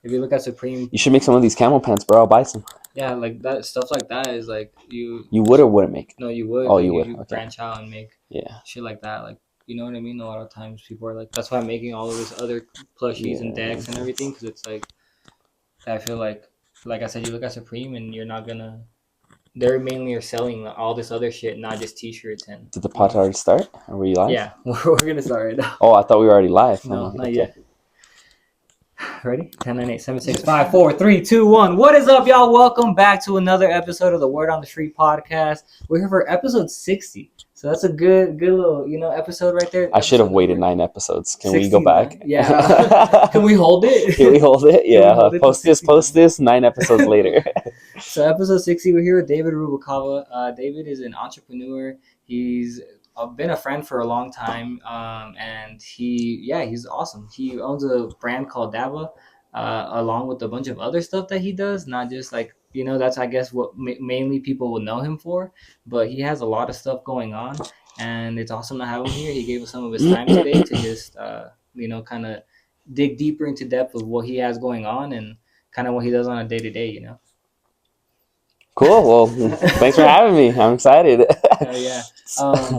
if you look at Supreme, You should make some of these camel pants, bro. I'll buy some. yeah, like that stuff like that is like you. You would or wouldn't make? No, you would. Oh, Like you would. you Okay. branch out and make Yeah. shit like that. Like you know what I mean. A lot of times people are like, that's why I'm making all of this other plushies and Yeah. decks and everything because it's like I feel like I said, you look at Supreme and you're not gonna. They're mainly are selling all this other shit, not just T-shirts and. Did the pod already start? Are we live? Yeah, we're gonna start right now. Oh, I thought we were already live. I'm No, like, not okay. yet. Ready? 10, 9, 8, 7, 6, 5, 4, 3, 2, 1. What is up, y'all? Welcome back to another episode of the Word on the Street podcast. We're here for episode 60. So that's a good little, episode right there. I should have waited 9 episodes. Can 60, we go back? Yeah. Can we hold it? Can we hold it? Yeah. Hold it Post this 9 episodes later. So episode 60, we're here with David Rubalcaba. David is an entrepreneur. He's been a friend for a long time, and he's awesome. He owns a brand called Dava, along with a bunch of other stuff that he does. Not just like that's I guess what mainly people will know him for, but he has a lot of stuff going on, and it's awesome to have him here. He gave us some of his time today to just kind of dig deeper into depth of what he has going on and kind of what he does on a day to day. Cool. Well, thanks for having me. I'm excited. Yeah.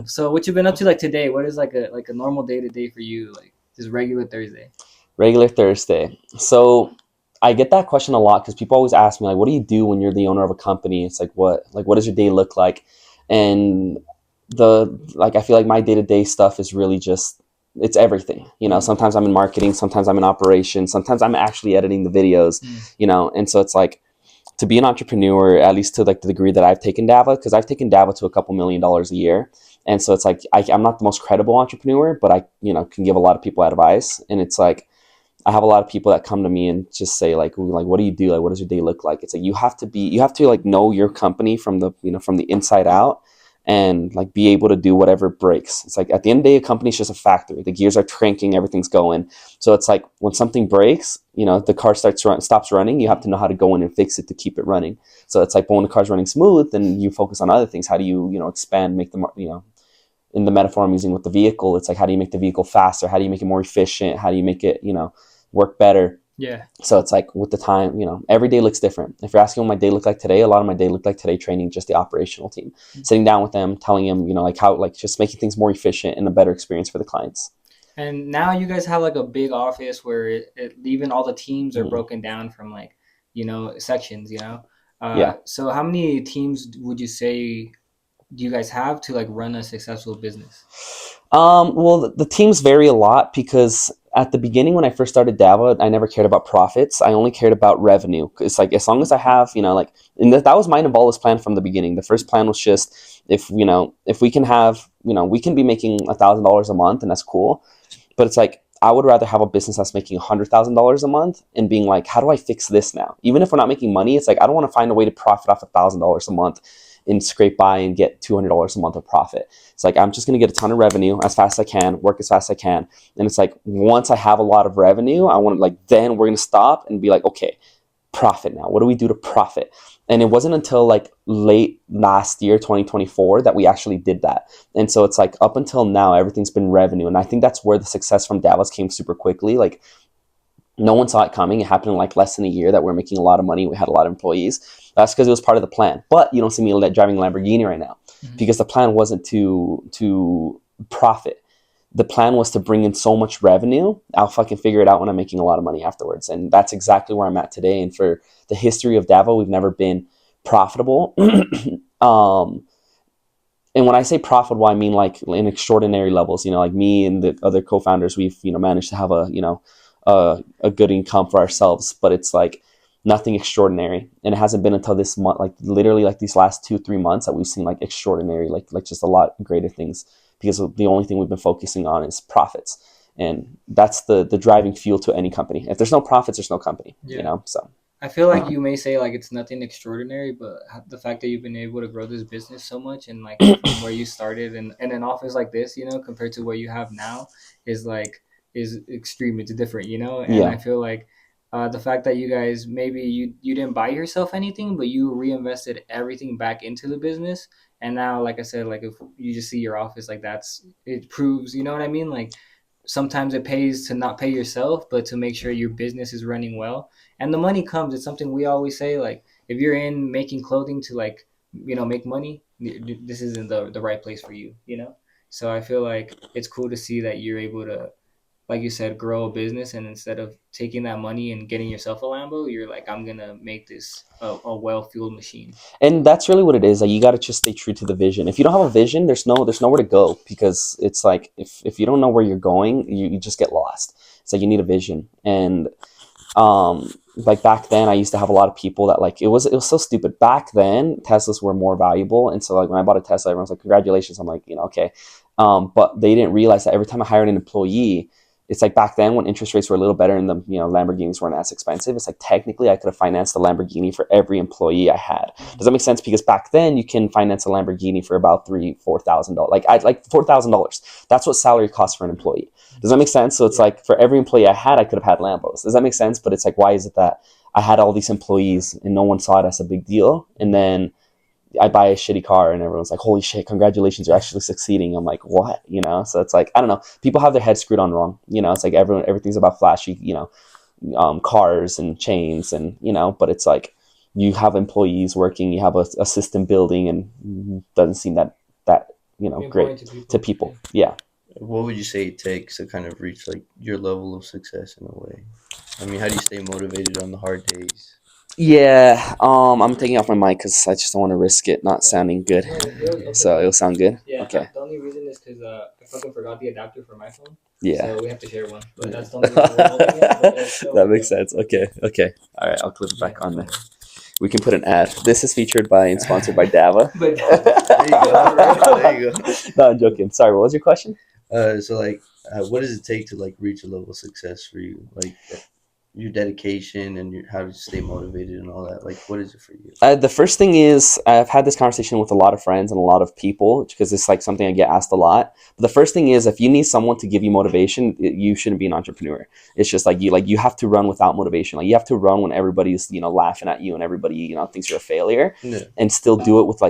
So what you been up to like today? What is like a normal day to day for you? Like just regular Thursday. Regular Thursday. So I get that question a lot because people always ask me like, what do you do when you're the owner of a company? It's like, what does your day look like? And I feel like my day-to-day stuff is really just, it's everything. Sometimes I'm in marketing, sometimes I'm in operations, sometimes I'm actually editing the videos, and so it's like, to be an entrepreneur, at least to like the degree that I've taken Dava, because I've taken Dava to a couple $1 million a year. And so it's like, I'm not the most credible entrepreneur, but I, can give a lot of people advice. And it's like, I have a lot of people that come to me and just say like, what do you do? Like, what does your day look like? It's like, you have to like know your company from the inside out and like be able to do whatever breaks. It's like at the end of the day, a company's just a factory. The gears are cranking, everything's going. So it's like when something breaks, the car stops running, you have to know how to go in and fix it to keep it running. So it's like, but when the car's running smooth, then you focus on other things. How do you, expand, make them, in the metaphor I'm using with the vehicle, it's like, how do you make the vehicle faster? How do you make it more efficient? How do you make it, work better? Yeah. So it's like with the time, every day looks different. If you're asking what my day looked like today, a lot of my day looked like today training just the operational team, sitting down with them, telling them, like how, like just making things more efficient and a better experience for the clients. And now you guys have like a big office where even all the teams are broken down from like, sections, Yeah. So how many teams would you say do you guys have to like run a successful business? Well, the teams vary a lot because at the beginning when I first started Dava, I never cared about profits. I only cared about revenue. It's like, as long as I have, and that was my Nabola's plan from the beginning. The first plan was just if we can have, we can be making $1,000 a month and that's cool. But it's like, I would rather have a business that's making $100,000 a month and being like, how do I fix this now? Even if we're not making money, it's like, I don't want to find a way to profit off $1,000 a month and scrape by and get $200 a month of profit. It's like, I'm just going to get a ton of revenue as fast as I can, work as fast as I can. And it's like, once I have a lot of revenue, I want to like, then we're going to stop and be like, okay, profit now. What do we do to profit? And it wasn't until like late last year, 2024, that we actually did that. And so it's like up until now, everything's been revenue. And I think that's where the success from Davos came super quickly. Like no one saw it coming. It happened in like less than a year that we're making a lot of money. We had a lot of employees. That's because it was part of the plan. But you don't see me driving a Lamborghini right now because the plan wasn't to profit. The plan was to bring in so much revenue. I'll fucking figure it out when I'm making a lot of money afterwards. And that's exactly where I'm at today. And for the history of Davo, we've never been profitable. And when I say profitable, I mean like in extraordinary levels, like me and the other co-founders, we've, managed to have a good income for ourselves, but it's like nothing extraordinary. And it hasn't been until this month, like literally like these last 2-3 months that we've seen like extraordinary, like just a lot greater things, because the only thing we've been focusing on is profits. And that's the driving fuel to any company. If there's no profits, there's no company, so. I feel like you may say like it's nothing extraordinary, but the fact that you've been able to grow this business so much and like from where you started and in an office like this, compared to what you have now is extreme. It's different, And Yeah. I feel like the fact that you guys maybe you didn't buy yourself anything, but you reinvested everything back into the business. And now, like I said, like if you just see your office, like it proves, you know what I mean? Like, sometimes it pays to not pay yourself, but to make sure your business is running well. And the money comes. It's something we always say. Like if you're in making clothing to like make money, this isn't the right place for you. So I feel like it's cool to see that you're able to, like you said, grow a business, and instead of taking that money and getting yourself a Lambo, you're like, I'm gonna make this a well-fueled machine. And that's really what it is. Like you got to just stay true to the vision. If you don't have a vision, there's nowhere to go, because it's like if you don't know where you're going, you just get lost. It's like you need a vision. And like back then I used to have a lot of people that, like, it was so stupid. Back then Teslas were more valuable, and so like when I bought a Tesla, everyone's like, congratulations. I'm like, okay. But they didn't realize that every time I hired an employee, it's like back then when interest rates were a little better and the Lamborghinis weren't as expensive, it's like technically I could have financed a Lamborghini for every employee I had. Does that make sense? Because back then you can finance a Lamborghini for about $3,000-$4,000. Like $4,000. That's what salary costs for an employee. Does that make sense? So it's like for every employee I had, I could have had Lambos. Does that make sense? But it's like, why is it that I had all these employees and no one saw it as a big deal? And then I buy a shitty car and everyone's like, holy shit, congratulations, you're actually succeeding. I'm like, what? So it's like, I don't know. People have their heads screwed on wrong. It's like everything's about flashy, cars and chains and, but it's like you have employees working, you have a system building, and doesn't seem that, great to people. Yeah. What would you say it takes to kind of reach like your level of success in a way? I mean, how do you stay motivated on the hard days? Yeah, I'm taking off my mic because I just don't want to risk it not sounding good. So it'll sound good? Yeah, okay. The only reason is because I fucking forgot the adapter for my phone. Yeah. So we have to share one. But that's the only reason we're holding it. But so that makes sense. Okay. All right, I'll clip it back on there. We can put an ad. This is featured by and sponsored by Dava. There you go. No, I'm joking. Sorry, what was your question? So like, what does it take to like reach a level of success for you? Like your dedication and how to stay motivated and all that. Like, what is it for you? The first thing is I've had this conversation with a lot of friends and a lot of people because it's like something I get asked a lot. But the first thing is, if you need someone to give you motivation, you shouldn't be an entrepreneur. It's just like you have to run without motivation. Like you have to run when everybody's laughing at you and everybody thinks you're a failure, and still do it with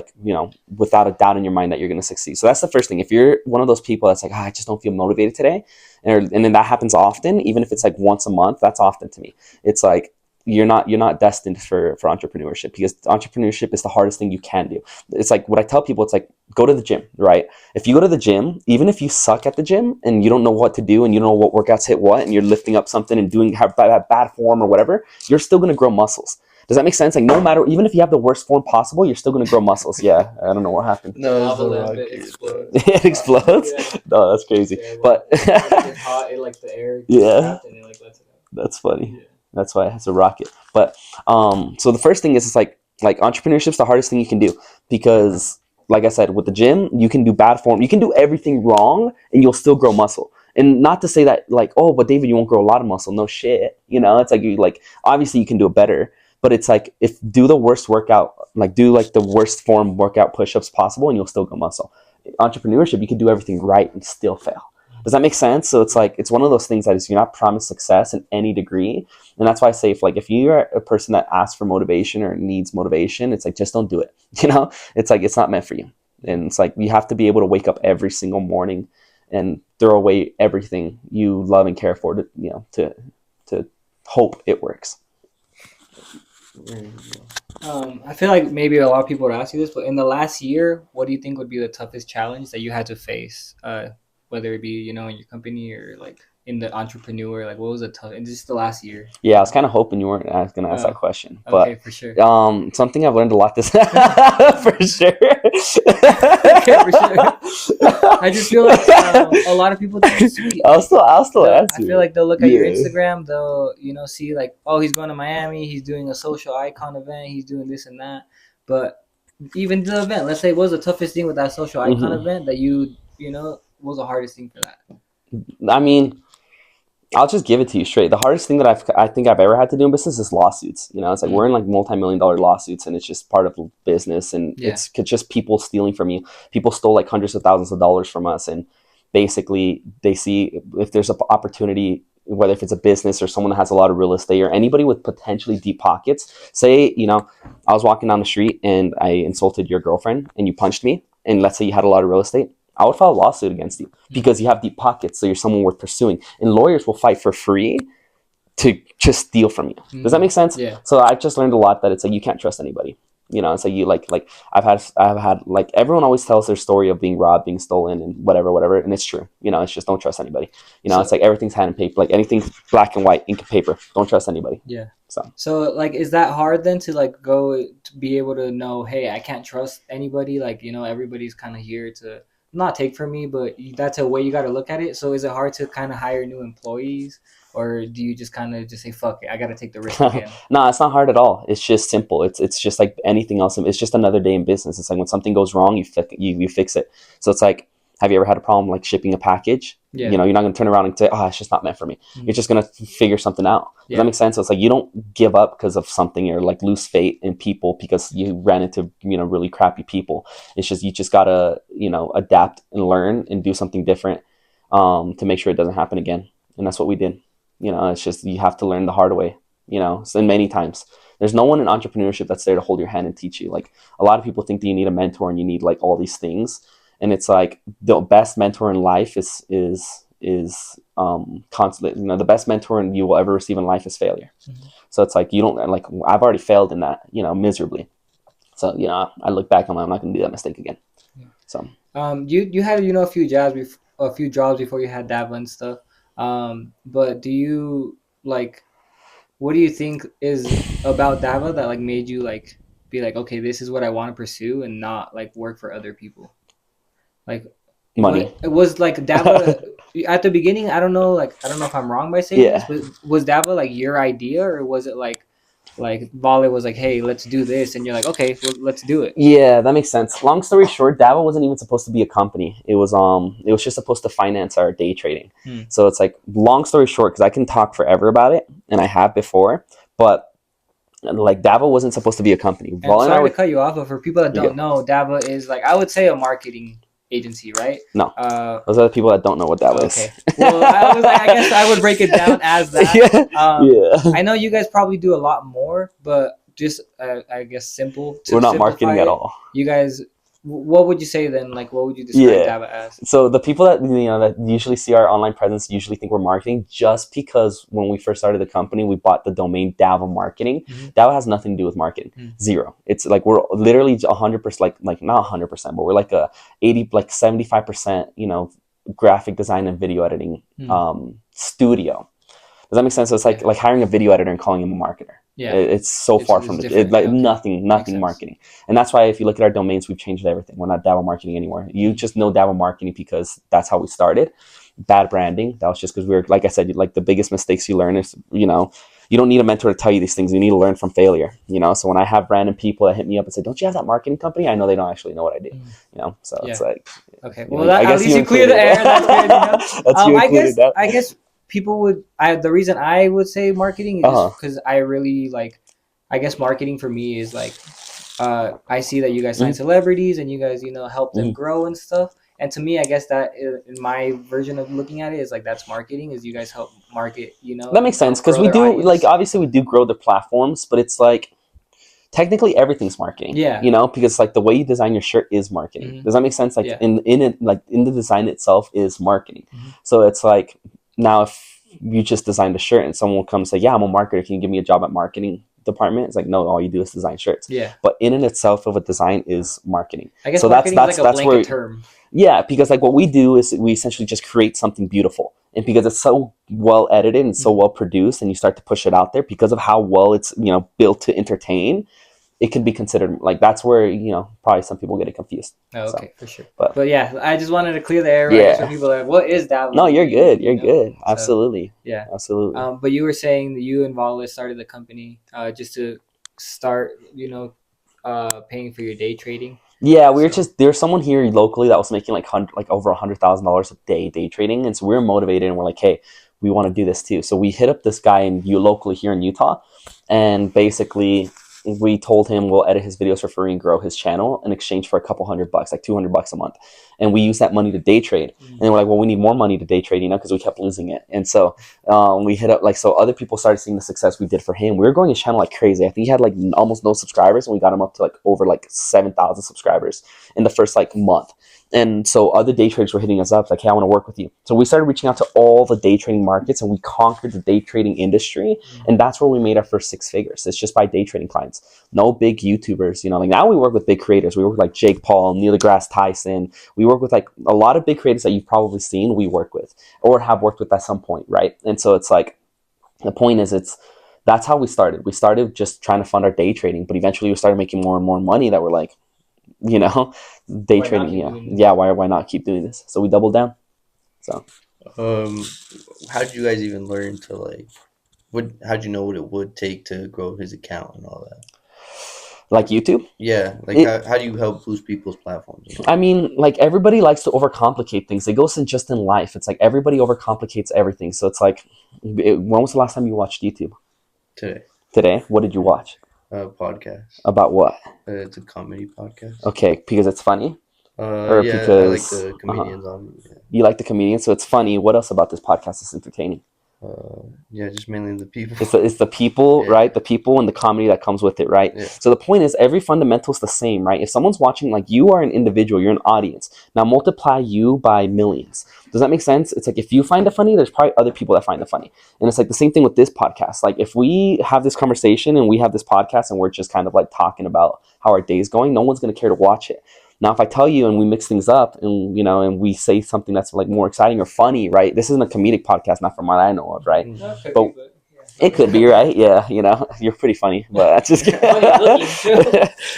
without a doubt in your mind that you're going to succeed. So that's the first thing. If you're one of those people that's like, I just don't feel motivated today, and then that happens often, even if it's like once a month, that's often to me. It's like you're not destined for entrepreneurship, because entrepreneurship is the hardest thing you can do. It's like what I tell people, it's like, go to the gym, right? If you go to the gym, even if you suck at the gym and you don't know what to do and you don't know what workouts hit what, and you're lifting up something and doing bad form or whatever, you're still going to grow muscles. Does that make sense? Like no matter, even if you have the worst form possible, you're still going to grow muscles. Yeah, I don't know what happened. No, it explodes. It explodes? Yeah. No, that's crazy. Yeah, but it gets hot, it like the air gets trapped and it like lets it out. That's funny. Yeah. That's why it has a rocket. But so the first thing is, it's like entrepreneurship's the hardest thing you can do, because like I said, with the gym, you can do bad form, you can do everything wrong and you'll still grow muscle. And not to say that like, oh, but David, you won't grow a lot of muscle. No shit. It's like obviously you can do it better. But it's like, if do the worst workout, like do like the worst form workout push-ups possible, and you'll still go muscle. Entrepreneurship, you can do everything right and still fail. Does that make sense? So it's like, it's one of those things that is, you're not promised success in any degree. And that's why I say, if you're a person that asks for motivation or needs motivation, it's like, just don't do it. It's like, it's not meant for you. And it's like, you have to be able to wake up every single morning and throw away everything you love and care for to hope it works. I feel like maybe a lot of people would ask you this, but in the last year, what do you think would be the toughest challenge that you had to face? Whether it be, in your company or like in the entrepreneur, like what was the tough, and just the last year? Yeah, I was kind of hoping you weren't going to ask that question. But, okay, for sure. Something I've learned a lot this for sure. Okay, for sure. I just feel like a lot of people think it's sweet. I'll still answer. I feel like they'll look at your Instagram, they'll see like, oh, he's going to Miami, he's doing a social icon event, he's doing this and that. But even the event, let's say, what was the toughest thing with that social icon event that you what was the hardest thing for that? I mean, I'll just give it to you straight. The hardest thing that I think I've ever had to do in business is lawsuits. It's like we're in like multi-million-dollar lawsuits, and it's just part of business, and it's just people stealing from you. People stole like hundreds of thousands of dollars from us, and basically they see if there's an opportunity, whether if it's a business or someone that has a lot of real estate or anybody with potentially deep pockets. Say, I was walking down the street and I insulted your girlfriend and you punched me, and let's say you had a lot of real estate. I would file a lawsuit against you because you have deep pockets, so you're someone worth pursuing. And lawyers will fight for free to just steal from you. Does that make sense? Yeah. So I've just learned a lot that it's like you can't trust anybody. You know, it's like you like I've had like everyone always tells their story of being robbed, being stolen, and whatever, and it's true. You know, it's just don't trust anybody. You know, So- it's like everything's hand and paper, like anything's black and white, ink and paper. Don't trust anybody. Yeah. So like, is that hard then to like go to be able to know, hey, I can't trust anybody? Like, you know, everybody's kind of here to not take from me, but that's a way you got to look at it. So is it hard to kind of hire new employees, or do you just kind of just say, fuck it, I got to take the risk again? No, it's not hard at all. It's just simple. It's just like anything else. It's just another day in business. It's like when something goes wrong, you fix it. So it's like, have you ever had a problem like shipping a package? Yeah. You know, you're not going to turn around and say, oh, it's just not meant for me. You're just going to figure something out. Does Yeah. that make sense? So it's like you don't give up because of something or like lose faith in people because you ran into, you know, really crappy people. It's just, you just got to, you know, adapt and learn and do something different to make sure it doesn't happen again. And that's what we did. You know, it's just, you have to learn the hard way, you know, so many times. There's no one in entrepreneurship that's there to hold your hand and teach you. Like a lot of people think that you need a mentor and you need like all these things. And it's like the best mentor in life is constant. You know, the best mentor you will ever receive in life is failure. So it's like, you don't like, I've already failed in that, you know, miserably. So, you know, I look back, I'm not going to do that mistake again. So, you had, you know, a few jobs before you had Dava and stuff. But do you like, what do you think is about Dava that like made you like be like, okay, this is what I want to pursue and not like work for other people? Like money. It was like Dava at the beginning. I don't know if I'm wrong by saying this, but was Dava like your idea, or was it like Vale was like, hey, let's do this, and you're like, okay, well, let's do it? Yeah, that makes sense. Long story short, Dava wasn't even supposed to be a company. It was just supposed to finance our day trading. So it's like, long story short, because I can talk forever about it, and I have before, but like Dava wasn't supposed to be a company. And sorry to cut you off, but for people that don't know, Dava is like, I would say a marketing agency, right? No, those are the people that don't know what Dava is. Okay. Well, I was like, I guess I would break it down as that. Yeah. I know you guys probably do a lot more, but just I guess simple. We're not marketing at all. You guys, what would you say then? Like, what would you describe Dava as? So the people that, you know, that usually see our online presence usually think we're marketing, just because when we first started the company, we bought the domain Dava Marketing. Dava has nothing to do with marketing. Zero. It's like we're literally 100%, like not 100%, but we're like a 75%, you know, graphic design and video editing studio. Does that make sense? So it's like hiring a video editor and calling him a marketer. Yeah, it's so far from it. Like nothing marketing. And that's why if you look at our domains, we've changed everything. We're not Dava Marketing anymore. You just know Dava Marketing because that's how we started. Bad branding. That was just because we're, like I said, like the biggest mistakes you learn is, you know, you don't need a mentor to tell you these things. You need to learn from failure, you know? So when I have random people that hit me up and say, don't you have that marketing company? I know they don't actually know what I do, you know? So it's like, okay, well, I guess you clear the air. That's good, you know? I guess people would, the reason I would say marketing is just because I really like, I guess marketing for me is like, I see that you guys sign celebrities and you guys, you know, help them grow and stuff. And to me, I guess that in my version of looking at it is like, that's marketing, is you guys help market, you know. That makes sense, because we do audience. Like, obviously we do grow the platforms, but it's like, technically everything's marketing. Yeah. You know, because like the way you design your shirt is marketing. Does that make sense? Like in it, like in the design itself is marketing. So it's like, now if you just designed a shirt and someone will come and say, yeah, I'm a marketer, can you give me a job at marketing department? It's like, no, all you do is design shirts. Yeah. But in and itself of a design is marketing. I guess so marketing is like a blanket term. Yeah, because like what we do is we essentially just create something beautiful. And because it's so well edited and so well produced, and you start to push it out there because of how well it's, you know, built to entertain, it can be considered like, that's where, you know, probably some people get it confused. Oh, okay, so, for sure. But yeah, I just wanted to clear the air. Right? Yeah. So people are like, what is that? No, you're good. You're good. Absolutely. So, yeah. Absolutely. But you were saying that you and Wallace started the company just to start, you know, paying for your day trading. Yeah, we were just, there's someone here locally that was making like over $100,000 a day trading. And so we were motivated and we're like, hey, we want to do this too. So we hit up this guy locally here in Utah, and basically we told him we'll edit his videos for free and grow his channel in exchange for a couple $100, like $200 a month. and we use that money to day trade. And we're like, well, we need more money to day trade, because we kept losing it. And so we hit up, so other people started seeing the success we did for him. We were growing his channel like crazy. I think he had like almost no subscribers, and we got him up to like over like 7,000 subscribers in the first like month. And so other day traders were hitting us up like, hey, I want to work with you. So we started reaching out to all the day trading markets, and we conquered the day trading industry. And that's where we made our first 6 figures. It's just by day trading clients. No big YouTubers, like now we work with big creators. We work with like Jake Paul, Neil deGrasse Tyson. We work with like a lot of big creators that you've probably seen we work with or have worked with at some point, right? And so it's like, the point is, that's how we started. We started just trying to fund our day trading, but eventually we started making more and more money that we're like, day trading, yeah, why not keep doing this? So we doubled down. So how did you guys even learn to like how'd you know what it would take to grow his account and all that? Like YouTube? Yeah, like how do you help boost people's platforms? I mean, like everybody likes to overcomplicate things. It goes in just in life. It's like everybody overcomplicates everything. So it's like, when was the last time you watched YouTube? Today? What did you watch? Podcast. About what? It's a comedy podcast. Okay, because it's funny? Or yeah, because I like the comedians on it. Yeah. You like the comedians, so it's funny. What else about this podcast is entertaining? Yeah, just mainly the people. It's the people, yeah. Right? The people and the comedy that comes with it, right? Yeah. So the point is, every fundamental is the same, right? If someone's watching, like, you are an individual, you're an audience. Now multiply you by millions. Does that make sense? It's like, if you find it funny, there's probably other people that find it funny. And it's like the same thing with this podcast. Like, if we have this conversation and we have this podcast and we're just kind of like talking about how our day's going, no one's going to care to watch it. Now, if I tell you and we mix things up and, and we say something that's like more exciting or funny, right? This isn't a comedic podcast, not from what I know of, right? No, it could but be, but yeah. It could be, right? Yeah, you're pretty funny, but that's just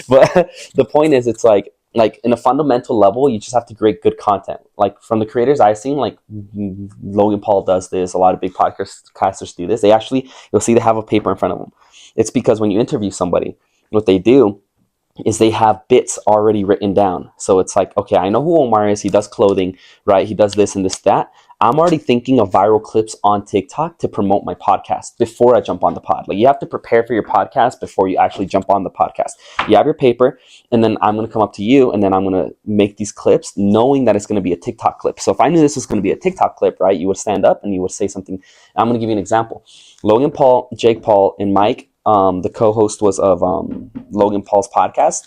But the point is, it's like in a fundamental level, you just have to create good content. Like from the creators I've seen, like Logan Paul does this, a lot of big podcasters do this. You'll see they have a paper in front of them. It's because when you interview somebody, what they do is they have bits already written down. So it's like, okay, I know who Omar is. He does clothing, right? He does this and this, that. I'm already thinking of viral clips on TikTok to promote my podcast before I jump on the pod. Like, you have to prepare for your podcast before you actually jump on the podcast. You have your paper, and then I'm going to come up to you, and then I'm going to make these clips knowing that it's going to be a TikTok clip. So if I knew this was going to be a TikTok clip, right, you would stand up and you would say something. I'm going to give you an example. Logan Paul, Jake Paul, and Mike, the co-host was of Logan Paul's podcast.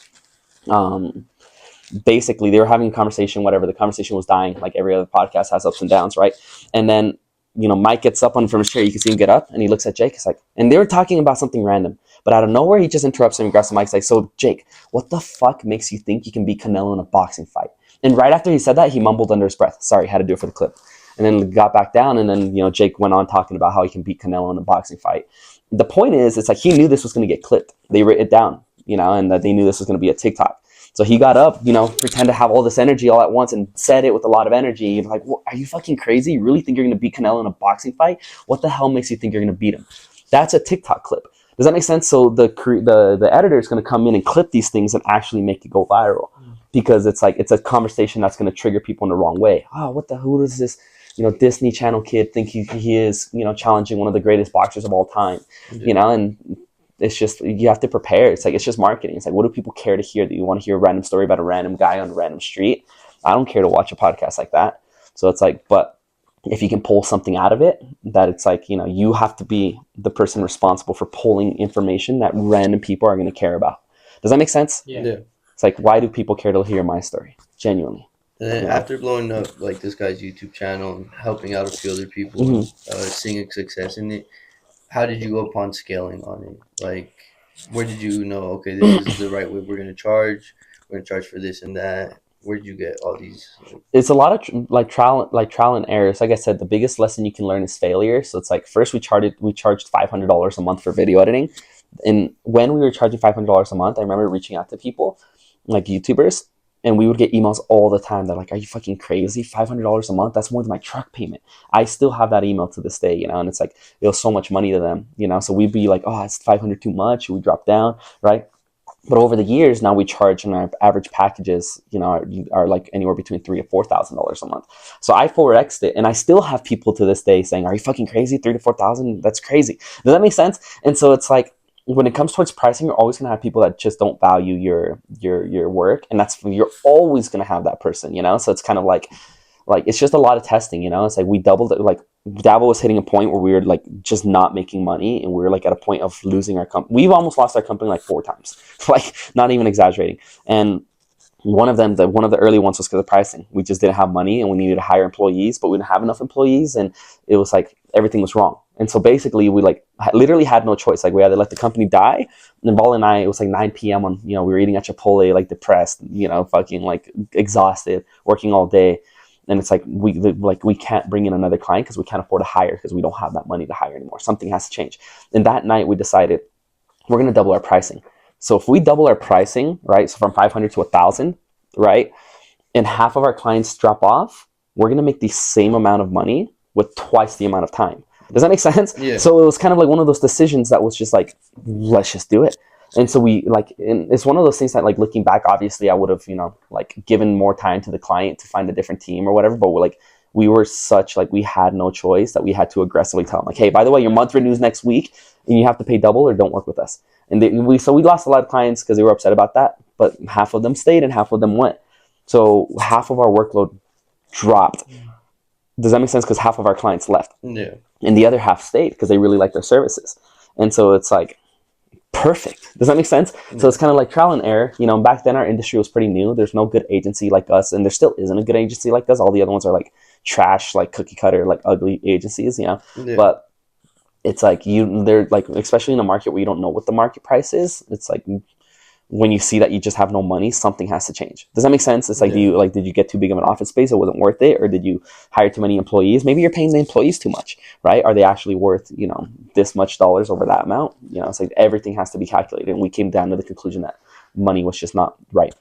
Basically, they were having a conversation, whatever. The conversation was dying, like every other podcast has ups and downs, right? And then, Mike gets up from his chair. You can see him get up, and he looks at Jake. It's like, and they were talking about something random, but out of nowhere, he just interrupts him and grabs the mic. He's like, so, Jake, what the fuck makes you think you can beat Canelo in a boxing fight? And right after he said that, he mumbled under his breath, sorry, had to do it for the clip. And then got back down, and then, Jake went on talking about how he can beat Canelo in a boxing fight. The point is, it's like he knew this was going to get clipped. They wrote it down, and that they knew this was going to be a TikTok. So he got up, pretend to have all this energy all at once and said it with a lot of energy. You're like, well, are you fucking crazy? You really think you're going to beat Canelo in a boxing fight? What the hell makes you think you're going to beat him? That's a TikTok clip. Does that make sense? So the editor is going to come in and clip these things and actually make it go viral, because it's like, it's a conversation that's going to trigger people in the wrong way. Oh, who does this, Disney Channel kid think he is, challenging one of the greatest boxers of all time, and it's just, you have to prepare. It's like, it's just marketing. It's like, what do people care to hear? Do you want to hear a random story about a random guy on a random street? I don't care to watch a podcast like that. So it's like, but if you can pull something out of it, that it's like, you have to be the person responsible for pulling information that random people are going to care about. Does that make sense? Yeah. It's like, why do people care to hear my story? Genuinely. And then after blowing up like this guy's YouTube channel and helping out a few other people, seeing success in it, how did you go upon scaling on it? Like, where did you know, okay, this is the right way we're going to charge? We're going to charge for this and that. Where did you get all these? It's a lot of trial and errors. Like I said, the biggest lesson you can learn is failure. So it's like, first we charged $500 a month for video editing. And when we were charging $500 a month, I remember reaching out to people, like YouTubers, and we would get emails all the time. They're like, are you fucking crazy? $500 a month? That's more than my truck payment. I still have that email to this day, and it's like, it was so much money to them, So we'd be like, oh, it's $500 too much. We drop down, right? But over the years, now we charge, and our average packages, are like anywhere between $3,000 to $4,000 a month. So I 4x'd it, and I still have people to this day saying, are you fucking crazy? $3,000 to $4,000? That's crazy. Does that make sense? And so it's like, when it comes towards pricing, you're always going to have people that just don't value your work, and you're always going to have that person, so it's kind of like it's just a lot of testing, it's like we doubled it. Like Davo was hitting a point where we were like just not making money, and we were like at a point of losing our company. We've almost lost our company like 4 times, like not even exaggerating. And one of the early ones was because of pricing. We just didn't have money, and we needed to hire employees, but we didn't have enough employees, and it was like everything was wrong. And so basically, we like literally had no choice. Like we had to let the company die. And Val and I, it was like 9 p.m. on, we were eating at Chipotle, like depressed, fucking like exhausted, working all day. And it's like we can't bring in another client because we can't afford to hire because we don't have that money to hire anymore. Something has to change. And that night we decided we're going to double our pricing. So if we double our pricing, right, so from 500 to 1,000, right, and half of our clients drop off, we're going to make the same amount of money with twice the amount of time. Does that make sense? Yeah. So it was kind of like one of those decisions that was just like, let's just do it. And so and it's one of those things that, like, looking back, obviously I would have, like given more time to the client to find a different team or whatever. But we were such, like, we had no choice that we had to aggressively tell them, like, hey, by the way, your month renews next week and you have to pay double or don't work with us. And we lost a lot of clients because they were upset about that, but half of them stayed and half of them went. So half of our workload dropped. Does that make sense? Because half of our clients left. Yeah. And the other half stayed because they really liked our services. And so it's like, perfect. Does that make sense? Yeah. So it's kind of like trial and error. Back then our industry was pretty new. There's no good agency like us, and there still isn't a good agency like us. All the other ones are like trash, like cookie cutter, like ugly agencies, Yeah. But it's like they're like, especially in a market where you don't know what the market price is, it's like when you see that you just have no money, something has to change. Does that make sense? It's like, did you get too big of an office space? It wasn't worth it. Or did you hire too many employees? Maybe you're paying the employees too much, right? Are they actually worth, this much dollars over that amount? It's like everything has to be calculated. And we came down to the conclusion that money was just not right.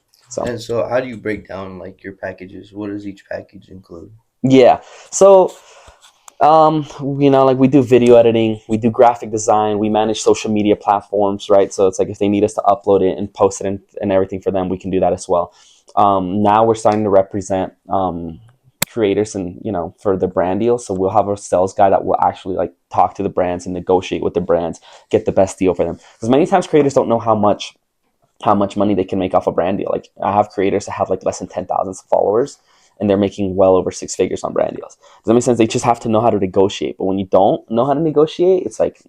And so how do you break down like your packages? What does each package include? Yeah. So, like we do video editing, we do graphic design, we manage social media platforms, right? So it's like if they need us to upload it and post it and everything for them, we can do that as well. Now we're starting to represent creators and, for the brand deal. So we'll have a sales guy that will actually like talk to the brands and negotiate with the brands, get the best deal for them. Because many times creators don't know how much money they can make off a brand deal. Like I have creators that have like less than 10,000 followers, and they're making well over 6 figures on brand deals. Does that make sense? They just have to know how to negotiate. But when you don't know how to negotiate, it's like,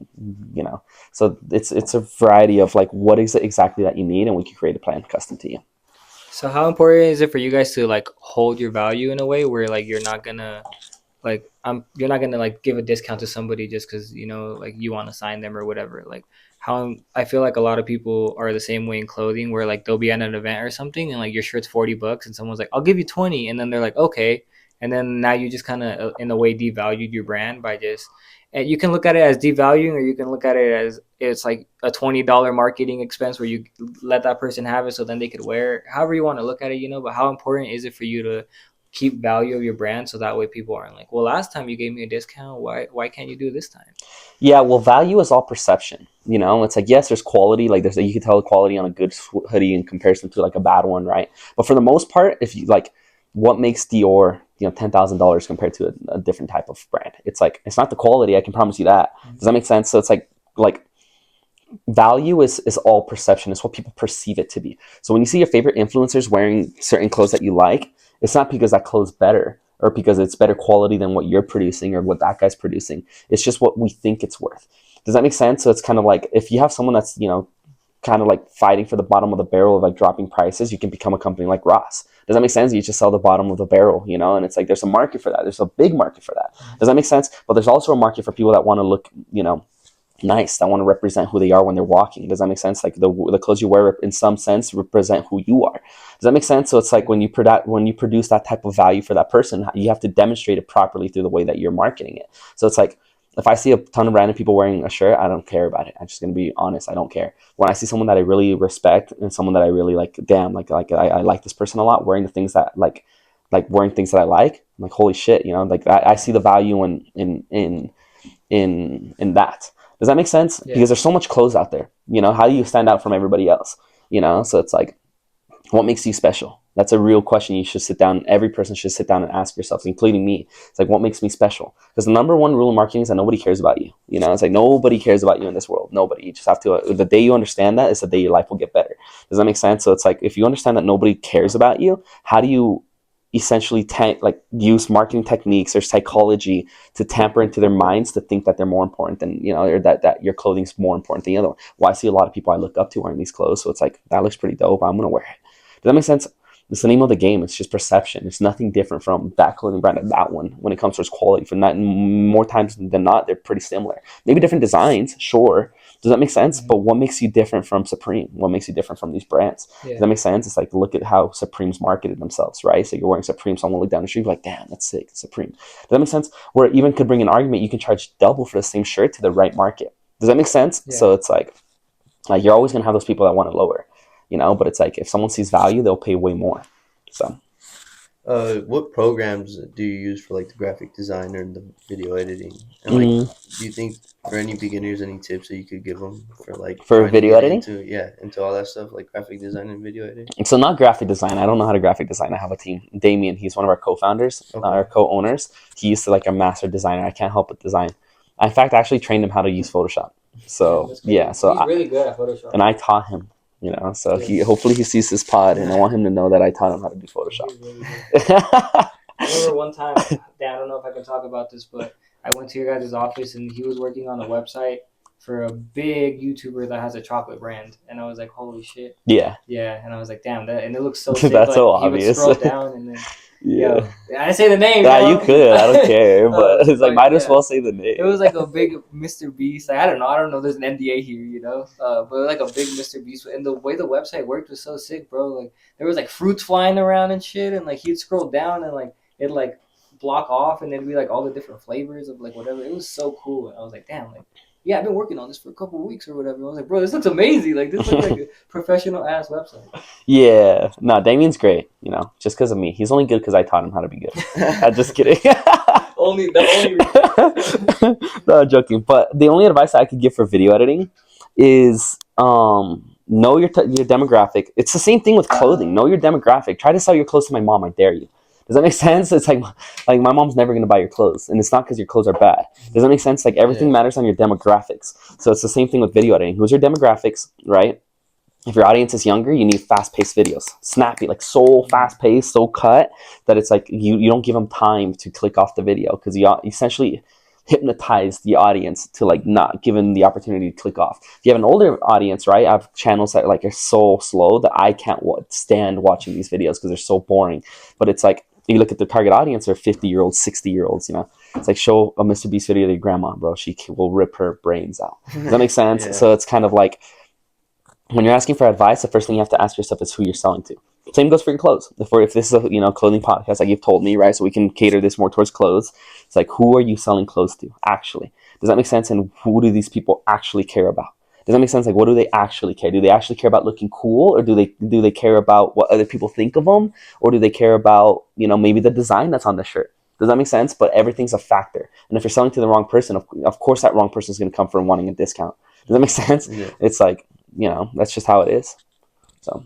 so it's a variety of like, what is it exactly that you need, and we can create a plan custom to you. So how important is it for you guys to like hold your value in a way where like you're not gonna like give a discount to somebody just because like you want to sign them or whatever? Like how I feel like a lot of people are the same way in clothing, where like they'll be at an event or something and like your shirt's $40 and someone's like, I'll give you 20, and then they're like, okay, and then now you just kind of in a way devalued your brand by just. And you can look at it as devaluing, or you can look at it as it's like a $20 marketing expense where you let that person have it so then they could wear it. However you want to look at it, but how important is it for you to keep value of your brand so that way people aren't like, well, last time you gave me a discount, why can't you do it this time? Yeah, well, value is all perception. It's like, yes, there's quality. Like you can tell the quality on a good hoodie in comparison to like a bad one, right? But for the most part, if you like, what makes Dior $10,000 compared to a different type of brand? It's like, it's not the quality. I can promise you that. Does that make sense? So it's like value is all perception. It's what people perceive it to be. So when you see your favorite influencers wearing certain clothes that you like, it's not because that clothes better or because it's better quality than what you're producing or what that guy's producing. It's just what we think it's worth. Does that make sense? So it's kind of like if you have someone that's, kind of like fighting for the bottom of the barrel of like dropping prices, you can become a company like Ross. Does that make sense? You just sell the bottom of the barrel, and it's like there's a market for that. There's a big market for that. Does that make sense? But there's also a market for people that want to look, nice, that want to represent who they are when they're walking. Does that make sense? Like the clothes you wear in some sense represent who you are. Does that make sense? So it's like when you produce that type of value for that person, you have to demonstrate it properly through the way that you're marketing it. So it's like if I see a ton of random people wearing a shirt, I don't care about it. I'm just gonna be honest. I don't care. When I see someone that I really respect and someone that I really like, damn, like I like this person a lot, wearing the things that like wearing things that I like, I'm like, holy shit, like I see the value in that. Does that make sense? Yeah. Because there's so much clothes out there. How do you stand out from everybody else? So it's like What makes you special? That's a real question you should sit down. Every person should sit down and ask yourself, including me. It's like, what makes me special? Because the number one rule in marketing is that nobody cares about you. You know, it's like nobody cares about you in this world. Nobody. You just have to. The day you understand that is the day your life will get better. Does that make sense? So it's like if you understand that nobody cares about you, how do you essentially use marketing techniques or psychology to tamper into their minds to think that they're more important than, or that your clothing's more important than the other one? Well, I see a lot of people I look up to wearing these clothes, so it's like, that looks pretty dope, I'm gonna wear it. Does that make sense? It's the name of the game. It's just perception. It's nothing different from that clothing brand and that one when it comes to its quality. For that, more times than not, they're pretty similar. Maybe different designs, sure. Does that make sense? Mm-hmm. But what makes you different from Supreme? What makes you different from these brands? Yeah. Does that make sense? It's like, look at how Supreme's marketed themselves, right? So you're wearing Supreme, someone will look down the street and be like, damn, that's sick, Supreme. Does that make sense? Where it even could bring an argument, you can charge double for the same shirt to the right market. Does that make sense? Yeah. So it's like you're always going to have those people that want it lower, but it's like if someone sees value, they'll pay way more. So what programs do you use for like the graphic design or the video editing? And like, do you think for any beginners, any tips that you could give them for video editing? Into all that stuff, like graphic design and video editing? So not graphic design. I don't know how to graphic design. I have a team. Damien, he's one of our co-founders, our co-owners. He used to like a master designer. I can't help but design. I, in fact, actually trained him how to use Photoshop. So so he's really good at Photoshop. And I taught him. So hopefully he sees this pod, and I want him to know that I taught him how to do Photoshop. I remember one time, Dan, I don't know if I can talk about this, but I went to your guys' office and he was working on a website for a big YouTuber that has a chocolate brand, and I was like, holy shit. Yeah, and I was like, damn, and it looks so sick. That's like, so obvious. He would scroll down and then. Yeah, I say the name. Yeah, you could. I don't care, but it's like might as well say the name. It was like a big Mr. Beast. Like, I don't know. There's an NDA here, but like a big Mr. Beast. And the way the website worked was so sick, bro. Like there was like fruits flying around and shit, and like he'd scroll down and like it'd like block off, and it'd be like all the different flavors of like whatever. It was so cool. And I was like, damn, like. Yeah, I've been working on this for a couple of weeks or whatever. I was like, bro, this looks amazing. Like, this looks like a professional-ass website. Yeah. No, Damien's great, just because of me. He's only good because I taught him how to be good. I'm just kidding. only reason. No, I'm joking. But the only advice I could give for video editing is know your demographic. It's the same thing with clothing. Know your demographic. Try to sell your clothes to my mom. I dare you. Does that make sense? It's like my mom's never going to buy your clothes, and it's not because your clothes are bad. Does that make sense? Like everything matters on your demographics. So it's the same thing with video editing. Who's your demographics, right? If your audience is younger, you need fast-paced videos. Snappy, like so fast-paced, so cut that it's like you don't give them time to click off the video because you essentially hypnotize the audience to like not give them the opportunity to click off. If you have an older audience, right? I have channels that like are so slow that I can't stand watching these videos because they're so boring. But it's like, you look at the target audience are 50-year-olds, 60-year-olds, It's like show a Mr. Beast video to your grandma, bro. She will rip her brains out. Does that make sense? So it's kind of like when you're asking for advice, the first thing you have to ask yourself is who you're selling to. Same goes for your clothes. If this is a clothing podcast, like you've told me, right? So we can cater this more towards clothes. It's like, who are you selling clothes to, actually? Does that make sense? And who do these people actually care about? Does that make sense? Like, what do they actually care? Do they actually care about looking cool, or do they care about what other people think of them, or do they care about maybe the design that's on the shirt? Does that make sense? But everything's a factor, and if you're selling to the wrong person, of course that wrong person is going to come from wanting a discount. Does that make sense? Yeah. It's like that's just how it is. So.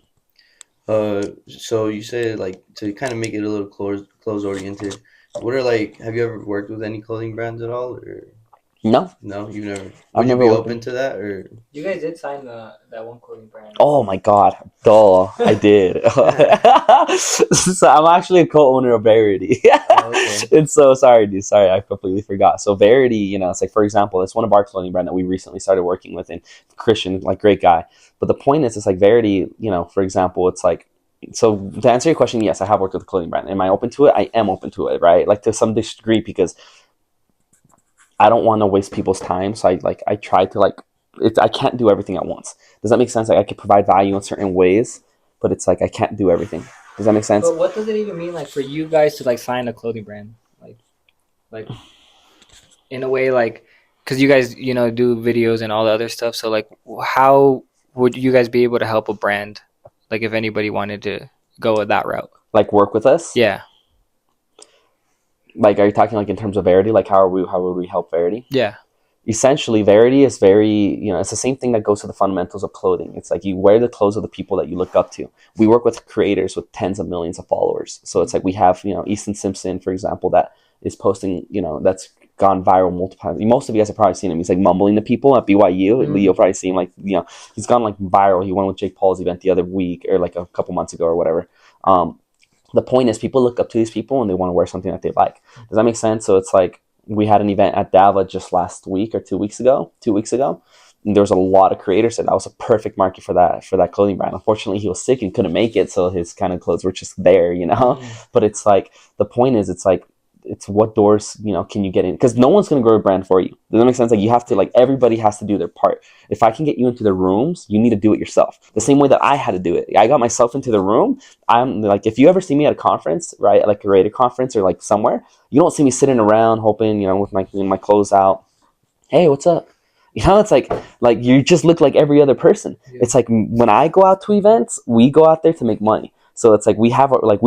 So you say like to kind of make it a little clothes oriented. What are have you ever worked with any clothing brands at all, or? No, you've never. Would you be open to that, or? You guys did sign that one clothing brand. Oh my god, duh! I did. So I'm actually a co-owner of Verity. And so sorry, dude. Sorry, I completely forgot. So Verity, it's like, for example, it's one of our clothing brand that we recently started working with, and Christian, like, great guy. But the point is, it's like Verity. For example, it's like. So to answer your question, yes, I have worked with a clothing brand. Am I open to it? I am open to it, right? Like to some degree, because I don't want to waste people's time. So I try to I can't do everything at once. Does that make sense? Like I could provide value in certain ways, but it's like I can't do everything. Does that make sense? But what does it even mean, like, for you guys to sign a clothing brand, like in a way, like, because you guys do videos and all the other stuff. So like, how would you guys be able to help a brand, like if anybody wanted to go that route, like work with us? Yeah. Like, are you talking like in terms of Verity? Like, how would we help Verity? Yeah. essentially Verity is very, it's the same thing that goes to the fundamentals of clothing. It's like you wear the clothes of the people that you look up to. We work with creators with tens of millions of followers. So it's like we have, Easton Simpson, for example, that is posting, that's gone viral multiple times. Most of you guys have probably seen him. He's like mumbling to people at BYU. You'll probably see him, like, he's gone like viral. He went with Jake Paul's event the other week or like a couple months ago or whatever. The point is people look up to these people and they want to wear something that they like. Does that make sense? So it's like we had an event at Dava just last week or 2 weeks ago. And there was a lot of creators, and that was a perfect market for that clothing brand. Unfortunately, he was sick and couldn't make it, so his kind of clothes were just there, But it's like the point is, it's like it's what doors can you get in, because no one's going to grow a brand for you. Does that make sense? Like you have to, like, everybody has to do their part. If I can get you into the rooms, you need to do it yourself, the same way that I had to do it. I got myself into the room. I'm like, if you ever see me at a conference, right, like a creator conference or like somewhere, you don't see me sitting around hoping, with my clothes out, hey, what's up? It's like you just look like every other person. Yeah. It's like when I go out to events, we go out there to make money. So it's like we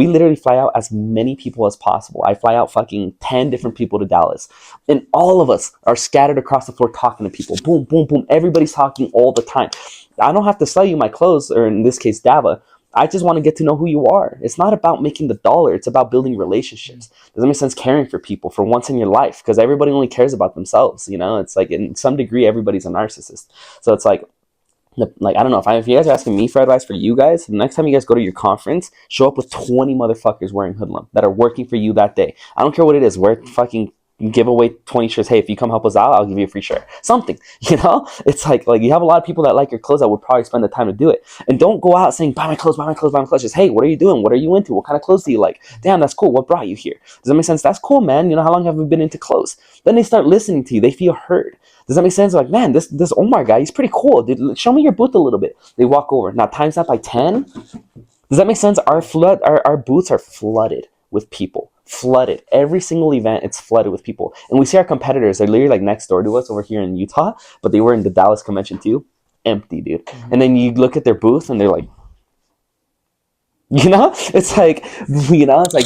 literally fly out as many people as possible. I fly out fucking 10 different people to Dallas. And all of us are scattered across the floor talking to people. Boom, boom, boom. Everybody's talking all the time. I don't have to sell you my clothes, or in this case, Dava. I just want to get to know who you are. It's not about making the dollar. It's about building relationships. Does that make sense? Caring for people for once in your life, because everybody only cares about themselves. It's like in some degree, everybody's a narcissist. So it's like I don't know, if you guys are asking me for advice for you guys, the next time you guys go to your conference, show up with 20 motherfuckers wearing hoodlum that are working for you that day. I don't care what it is. Wear fucking give away 20 shirts. Hey, if you come help us out, I'll give you a free shirt. Something, It's like you have a lot of people that like your clothes that would probably spend the time to do it. And don't go out saying, buy my clothes, buy my clothes, buy my clothes. Just, hey, what are you doing? What are you into? What kind of clothes do you like? Damn, that's cool. What brought you here? Does that make sense? That's cool, man. How long have we been into clothes? Then they start listening to you. They feel heard. Does that make sense? Like, man, this Omar guy, he's pretty cool. Dude, show me your booth a little bit. They walk over. Now, times that by 10. Does that make sense? Our booths are flooded with people. Flooded. Every single event, it's flooded with people. And we see our competitors, they're literally like next door to us over here in Utah, but they were in the Dallas convention too. Empty, dude. And then you look at their booth and they're like, it's like,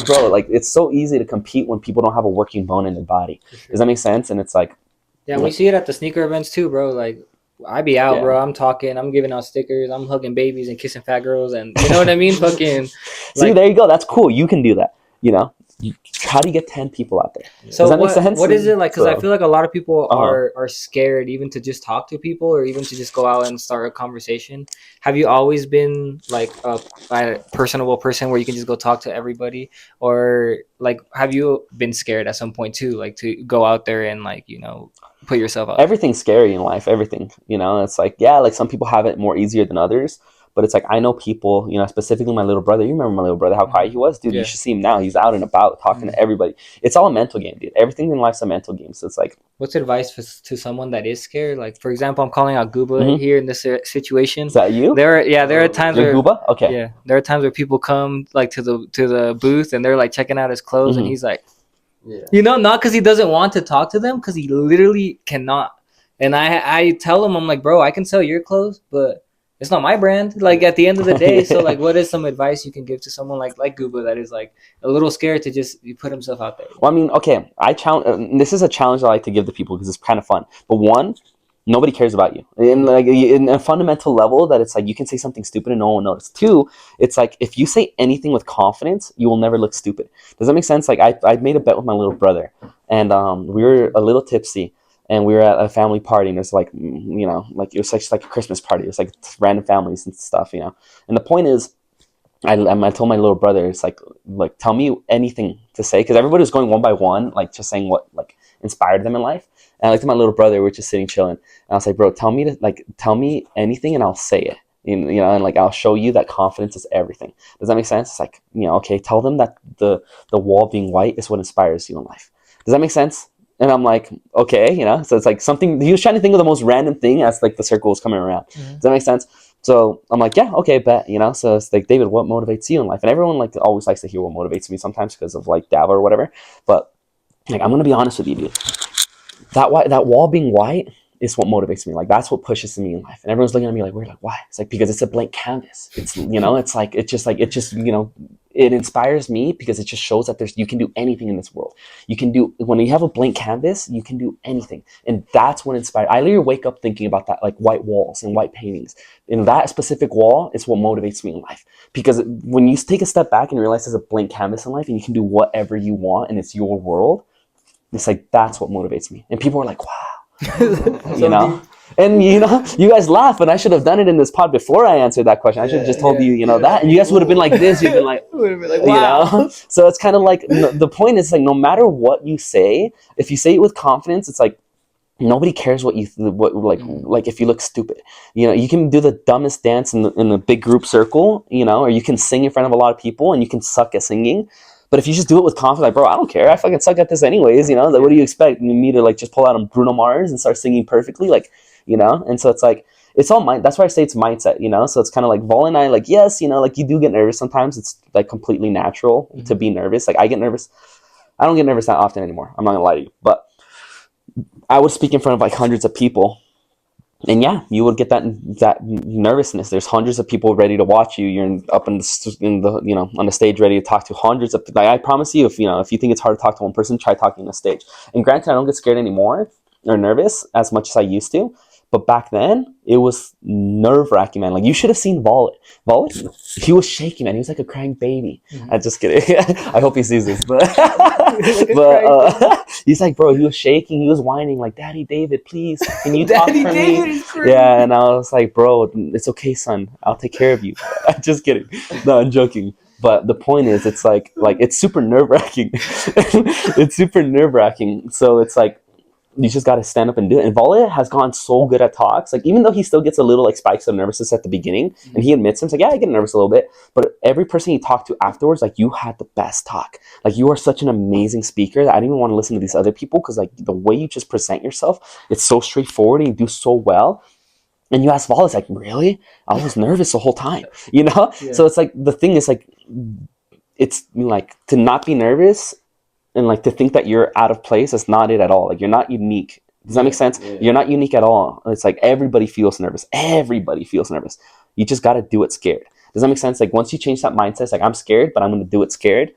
bro, like, it's so easy to compete when people don't have a working bone in their body. Sure. Does that make sense? And it's like, yeah, we see it at the sneaker events too, bro. Like, I be out, bro. I'm talking. I'm giving out stickers. I'm hugging babies and kissing fat girls, and you know what I mean. Fucking. See, there you go. That's cool. You can do that. How do you get 10 people out there? So does that make sense? What is it like? Because I feel like a lot of people are scared even to just talk to people, or even to just go out and start a conversation. Have you always been like a personable person where you can just go talk to everybody, or like have you been scared at some point too, like to go out there and like put yourself out? Everything's scary in life. Everything, it's like, yeah, like some people have it more easier than others. But it's like, I know people, specifically my little brother. You remember my little brother, how quiet he was? Dude, You should see him now. He's out and about talking to everybody. It's all a mental game, dude. Everything in life's a mental game. So it's like... What's advice to someone that is scared? Like, for example, I'm calling out Gooba here in this situation. Is that you? There are times where... Gooba? Okay. Yeah, there are times where people come like to the booth and they're like checking out his clothes and he's like... Yeah. Not because he doesn't want to talk to them, because he literally cannot. And I tell him, I'm like, bro, I can sell your clothes, but... it's not my brand, like, at the end of the day. So like, what is some advice you can give to someone like Gooba that is like a little scared to just put himself out there? Well, I mean, okay, this is a challenge I like to give to people because it's kind of fun. But one, nobody cares about you. And like in a fundamental level, that it's like you can say something stupid and no one will notice. Two, it's like if you say anything with confidence, you will never look stupid. Does that make sense? Like I made a bet with my little brother, and we were a little tipsy. And we were at a family party, and it's like, like it was such like a Christmas party. It was like random families and stuff, And the point is, I told my little brother, it's like tell me anything to say, because everybody was going one by one, like just saying what like inspired them in life. And I looked at my little brother, we were just sitting chilling, and I was like, bro, tell me anything, and I'll say it. And like I'll show you that confidence is everything. Does that make sense? It's like, okay, tell them that the wall being white is what inspires you in life. Does that make sense? And I'm like, okay, so it's like something, he was trying to think of the most random thing as like the circle was coming around. Mm-hmm. Does that make sense? So I'm like, yeah, okay, bet, So it's like, David, what motivates you in life? And everyone like always likes to hear what motivates me sometimes because of like Dava or whatever. But like, I'm going to be honest with you, dude. That wall being white is what motivates me. Like, that's what pushes me in life. And everyone's looking at me like, weird, like, why? It's like, because it's a blank canvas. It's, it's like, it just, it inspires me because it just shows that you can do anything in this world. You can do, when you have a blank canvas, you can do anything. And that's what inspires. I literally wake up thinking about that, like white walls and white paintings. And that specific wall is what motivates me in life. Because when you take a step back and realize there's a blank canvas in life and you can do whatever you want and it's your world, it's like, that's what motivates me. And people are like, wow, you know? And you guys laugh, and I should have done it in this pod before I answered that question. I should have just told you that, and you guys would have been like this. You'd been like, wow. So it's kind of like, the point is like, no matter what you say, if you say it with confidence, it's like nobody cares what like if you look stupid. You can do the dumbest dance in a big group circle, or you can sing in front of a lot of people, and you can suck at singing. But if you just do it with confidence, like, bro, I don't care. I fucking suck at this anyways. Like, what do you expect me to like just pull out on Bruno Mars and start singing perfectly, like? And so it's like, it's all mind. That's why I say it's mindset, so it's kind of like Vol and I, like, yes, like you do get nervous sometimes. It's like completely natural to be nervous. Like, I get nervous. I don't get nervous that often anymore. I'm not gonna lie to you, but I would speak in front of like hundreds of people, and yeah, you would get that nervousness. There's hundreds of people ready to watch you. You're up in the on the stage, ready to talk to hundreds of. Like, I promise you, if you think it's hard to talk to one person, try talking on the stage. And granted, I don't get scared anymore or nervous as much as I used to. But back then, it was nerve-wracking, man. Like, you should have seen Volley. He was shaking, man. He was like a crying baby. Mm-hmm. I'm just kidding. I hope he sees this. But, he's like, bro, he was shaking. He was whining, like, Daddy David, please, can you talk for me? Yeah, and I was like, bro, it's okay, son. I'll take care of you. I'm just kidding. No, I'm joking. But the point is, it's like it's super nerve-wracking. It's super nerve-wracking. So it's like, you just got to stand up and do it. And Volley has gone so good at talks. Like, even though he still gets a little like spikes of nervousness at the beginning, and he admits him, like, yeah, I get nervous a little bit. But every person he talked to afterwards, like, you had the best talk. Like, you are such an amazing speaker that I didn't even want to listen to these other people, because like the way you just present yourself, it's so straightforward and you do so well. And you ask Volley, it's like, really? I was nervous the whole time, Yeah. So it's like, the thing is like, it's like, to not be nervous and like to think that you're out of place, that's not it at all. Like, you're not unique. Does that make sense? Yeah. You're not unique at all. It's like, everybody feels nervous. Everybody feels nervous. You just got to do it scared. Does that make sense? Like, once you change that mindset, it's like, I'm scared, but I'm going to do it scared,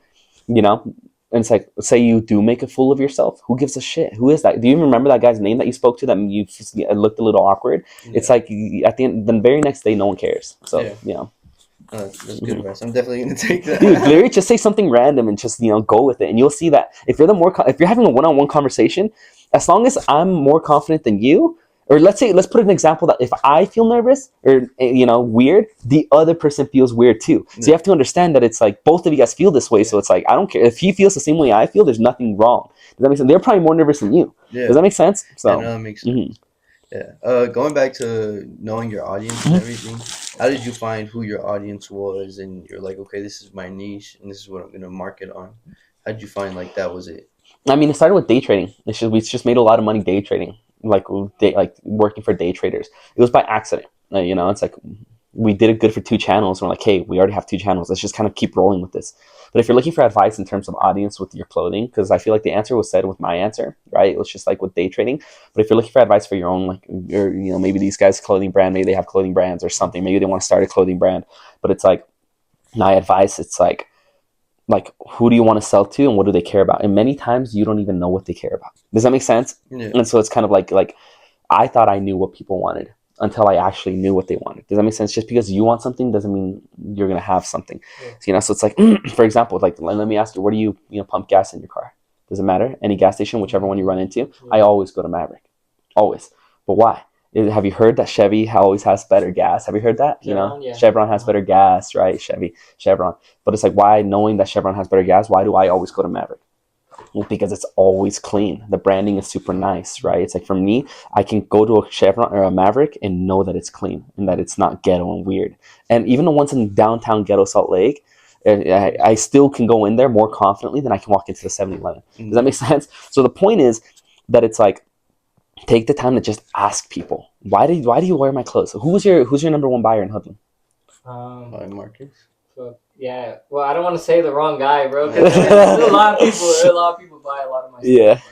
And it's like, say you do make a fool of yourself. Who gives a shit? Who is that? Do you even remember that guy's name that you spoke to that you just looked a little awkward? Yeah. It's like, at the very next day, no one cares. So, that's good advice. I'm definitely gonna take that. Dude, literally, just say something random and just go with it, and you'll see that if you're having a one-on-one conversation, as long as I'm more confident than you, or let's put an example that if I feel nervous or weird, the other person feels weird too. So you have to understand that it's like both of you guys feel this way. So it's like, I don't care if he feels the same way I feel. There's nothing wrong. Does that make sense? They're probably more nervous than you. Yeah. Does that make sense? So that makes sense. Mm-hmm. Yeah. Going back to knowing your audience and everything, how did you find who your audience was, and you're like, okay, this is my niche and this is what I'm gonna market on? How did you find like that was it? I mean, it started with day trading. We just made a lot of money day trading, like working for day traders. It was by accident. It's like, we did it good for 2 channels. We're like, hey, we already have 2 channels. Let's just kind of keep rolling with this. But if you're looking for advice in terms of audience with your clothing, because I feel like the answer was said with my answer, right? It was just like with day trading. But if you're looking for advice for your own, like, maybe these guys' clothing brand, maybe they have clothing brands or something. Maybe they want to start a clothing brand. But it's like, my advice, it's like, who do you want to sell to and what do they care about? And many times you don't even know what they care about. Does that make sense? Yeah. And so it's kind of like I thought I knew what people wanted until I actually knew what they wanted. Does that make sense? Just because you want something doesn't mean you're going to have something. Yeah. So it's like, for example, like, let me ask you, where do you pump gas in your car? Does it matter? Any gas station, whichever one you run into? Yeah. I always go to Maverick. Always. But why? Have you heard that Chevy always has better gas? Have you heard that? Chevron, yeah. Chevron has better gas, right? Chevron. But it's like, why, knowing that Chevron has better gas, why do I always go to Maverick? Well, because it's always clean. The branding is super nice, right? It's like, for me, I can go to a Chevron or a Maverick and know that it's clean and that it's not ghetto and weird. And even the ones in downtown ghetto Salt Lake, I still can go in there more confidently than I can walk into the 7-Eleven. Does that make sense? So the point is that it's like, take the time to just ask people, why do you wear my clothes? Who's your number one buyer in Hoodlum? Marcus. Yeah. Well, I don't want to say the wrong guy, bro. There's a lot of people buy a lot of my stuff. Yeah. Like,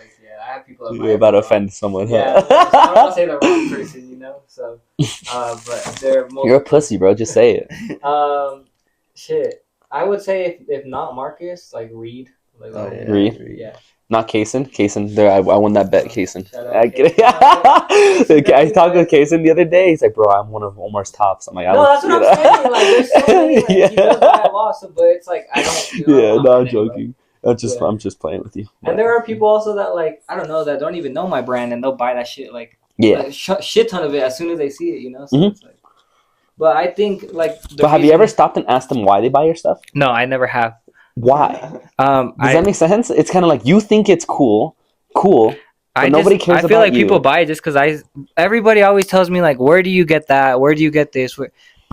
I have people. You're about to offend someone. Yeah. I don't want to say the wrong person, So, but they're. You're a pussy, bro. Just say it. Shit. I would say if not Marcus, like Reed. Like Oh yeah, Reed? yeah. Not Kaysen. Kaysen, there. I won that bet. Kaysen. Shout out I get it. Kaysen. I talked with Kaysen the other day. He's like, bro, I'm one of Omar's tops. I'm like, No, that's what I'm saying. Like, there's so many. Like, he does buy a lot, so, but it's like I don't. You know, Yeah, I'm no, not I'm in anybody. joking. Yeah. I'm just playing with you. And there are people also that like I don't know that don't even know my brand and they'll buy that shit like Yeah. a shit ton of it as soon as they see it, you know. So Mhm. it's like, but I think like. But have you ever stopped and asked them why they buy your stuff? No, I never have. Why? Does I that make sense? It's kind of like you think it's cool, but nobody cares I feel about like you. people buy it just because everybody always tells me like, where do you get that? Where do you get this?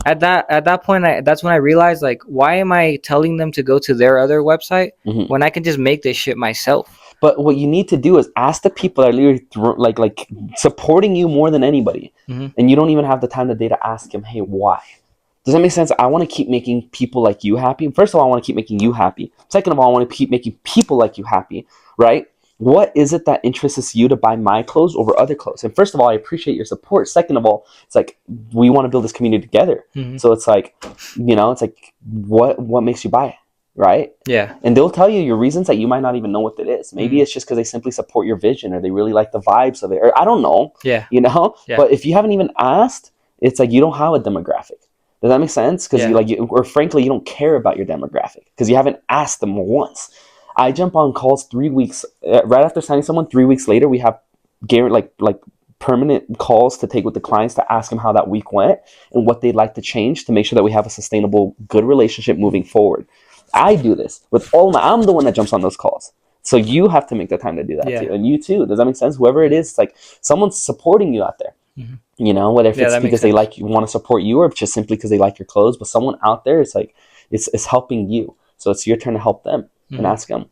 At that point, that's when I realized like, why am I telling them to go to their other website Mhm. when I can just make this shit myself? But what you need to do is ask the people that are literally like supporting you more than anybody, and you don't even have the time of day to ask them, hey, why? Does that make sense? I want to keep making people like you happy. First of all, I want to keep making you happy. Second of all, I want to keep making people like you happy, right? What is it that interests you to buy my clothes over other clothes? And first of all, I appreciate your support. Second of all, it's like we want to build this community together. So it's like, it's like what makes you buy it, right? Yeah. And they'll tell you your reasons that you might not even know what it is. Maybe it's just because they simply support your vision or they really like the vibes of it, or I don't know. Yeah. Yeah. But if you haven't even asked, it's like you don't have a demographic. Does that make sense? Because or frankly, you don't care about your demographic because you haven't asked them once. I jump on calls 3 weeks right after signing someone. 3 weeks later, we have like permanent calls to take with the clients to ask them how that week went and what they'd like to change to make sure that we have a sustainable, good relationship moving forward. I do this with I'm the one that jumps on those calls. So you have to make the time to do that too. And you too. Does that make sense? Whoever it is, like someone's supporting you out there. Whether if it's because they want to support you or just simply because they like your clothes, but someone out there is like it's helping you. So it's your turn to help them and ask them.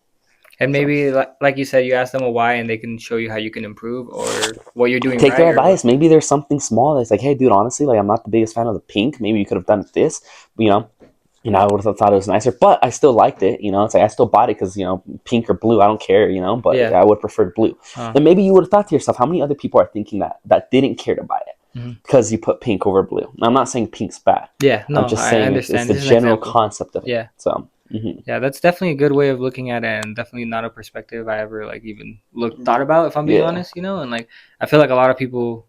And maybe like you said, you ask them a why and they can show you how you can improve or what you're doing. Take their advice. Maybe there's something small that's like, hey dude, honestly, like I'm not the biggest fan of the pink. Maybe you could have done this, I would have thought it was nicer, but I still liked it. It's like I still bought it because pink or blue, I don't care. But I would prefer blue. And maybe you would have thought to yourself, how many other people are thinking that didn't care to buy it because you put pink over blue. Now, I'm not saying pink's bad. Yeah, no, I'm just saying it's the general concept of it. Yeah. So. Yeah, that's definitely a good way of looking at it, and definitely not a perspective I ever even thought about. If I'm being honest, and like I feel like a lot of people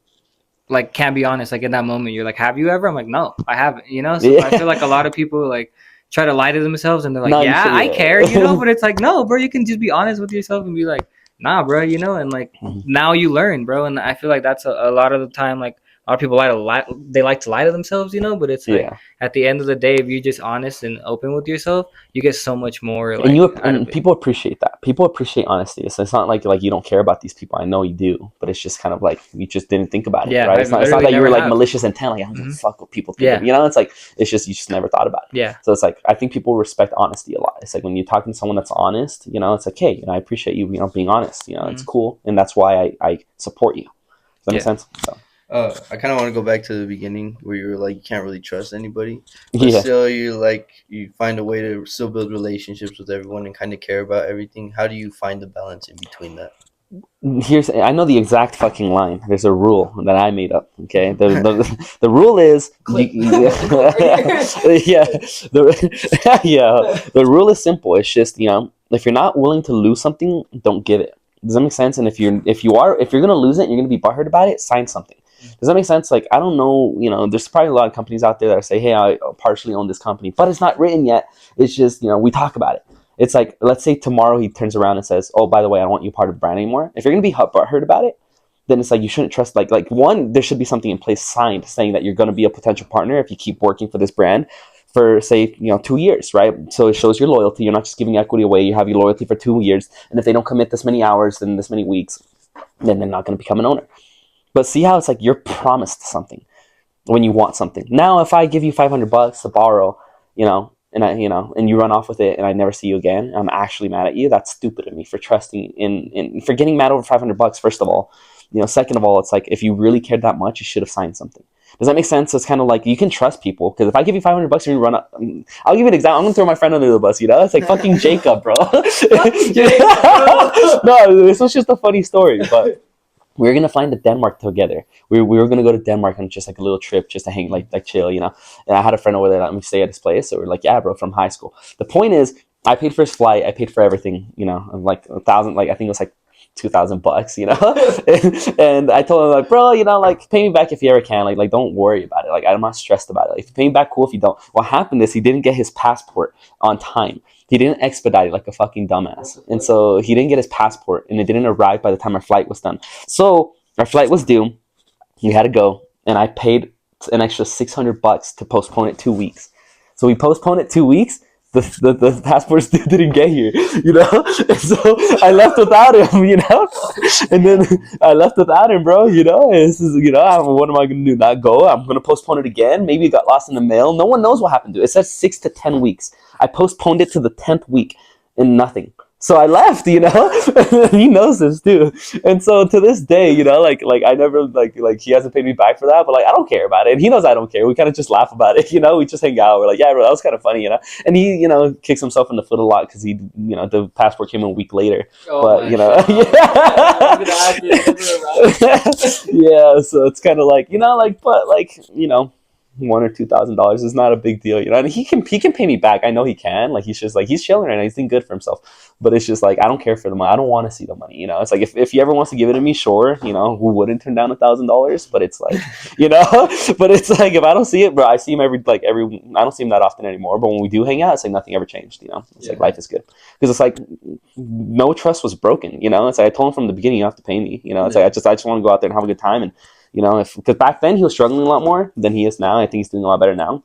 like can't be honest. Like in that moment, you're like, "Have you ever?" I'm like, "No, I haven't." So I feel like a lot of people like try to lie to themselves, and they're like, I care, but it's like, no, bro, you can just be honest with yourself and be like, nah, bro, and like now you learn, bro, and I feel like that's a lot of the time, like a lot of people like to lie to themselves, but it's like at the end of the day, if you're just honest and open with yourself, you get so much more. Like, and people appreciate that. People appreciate honesty. So it's not like you don't care about these people. I know you do, but it's just kind of like you just didn't think about it, right? It's not that you were like malicious intent, like I don't give a fuck what people think. It's like it's just you just never thought about it. Yeah. So it's like I think people respect honesty a lot. It's like when you're talking to someone that's honest, it's like, hey, I appreciate you, being honest. It's cool, and that's why I support you. Does that make sense? So. I kind of want to go back to the beginning where you were like, you can't really trust anybody. But still, you find a way to still build relationships with everyone and kind of care about everything. How do you find the balance in between that? I know the exact fucking line. There's a rule that I made up. Okay, the rule is the rule is simple. It's just if you're not willing to lose something, don't give it. Does that make sense? And if you're gonna lose it, and you're gonna be butthurt about it, sign something. Does that make sense? Like I don't know, there's probably a lot of companies out there that say, hey, I partially own this company, but it's not written yet. It's just we talk about it. It's like, let's say tomorrow he turns around and says, oh, by the way, I don't want you part of the brand anymore. If you're going to be butthurt about it, then it's like you shouldn't trust, like one, there should be something in place signed saying that you're going to be a potential partner if you keep working for this brand for, say, 2 years, right? So it shows your loyalty. You're not just giving equity away. You have your loyalty for 2 years. And if they don't commit this many hours in this many weeks, then they're not going to become an owner. But see how it's like you're promised something when you want something. Now, if I give you $500 to borrow, and and you run off with it, and I never see you again, I'm actually mad at you. That's stupid of me for trusting in for getting mad over $500. First of all, second of all, it's like if you really cared that much, you should have signed something. Does that make sense? It's kind of like you can trust people because if I give you $500 and you run up, I'll give you an example. I'm gonna throw my friend under the bus. It's like fucking Jacob, bro. No, this was just a funny story, but We were gonna fly into Denmark together. We were gonna go to Denmark on just like a little trip, just to hang, like chill, you know. And I had a friend over there that let me stay at his place. So we're like, yeah, bro, from high school. The point is, I paid for his flight. I paid for everything, you know, like 1,000. Like I think it was like $2,000, you know. And I told him like, bro, you know, like pay me back if you ever can. Like don't worry about it. Like I'm not stressed about it. Like if you pay me back, cool. If you don't, what happened is he didn't get his passport on time. He didn't expedite it like a fucking dumbass. And so he didn't get his passport and it didn't arrive by the time our flight was done. So our flight was due. We had to go. And I paid an extra $600 to postpone it 2 weeks. So we postponed it 2 weeks. The passport still didn't get here, you know? And so I left without him, you know? And then I left without him, bro, you know? And this is, you know, what am I going to do? Not go? I'm going to postpone it again? Maybe it got lost in the mail. No one knows what happened to it. It says 6 to 10 weeks. I postponed it to the 10th week and nothing. So I left, you know. He knows this too, and so to this day, you know, like I never like he hasn't paid me back for that, but like I don't care about it, and he knows I don't care. We kind of just laugh about it, you know. We just hang out. We're like, yeah, bro, that was kind of funny, you know. And he, you know, kicks himself in the foot a lot because he, you know, the passport came a week later, but you know, yeah. So it's kind of like, you know, like, but like, you know, $1,000 or $2,000 is not a big deal, you know. And he can pay me back. I know he can. Like he's just like he's chilling right now. He's doing good for himself. But it's just like I don't care for the money. I don't want to see the money, you know. It's like if he ever wants to give it to me, sure, you know, who wouldn't turn down $1,000? But it's like, you know, but it's like if I don't see it, bro, I see him every. I don't see him that often anymore. But when we do hang out, it's like nothing ever changed, you know. It's like life is good because it's like no trust was broken, you know. It's like I told him from the beginning, you have to pay me, you know. It's like I just want to go out there and have a good time and. You know, because back then he was struggling a lot more than he is now. I think he's doing a lot better now.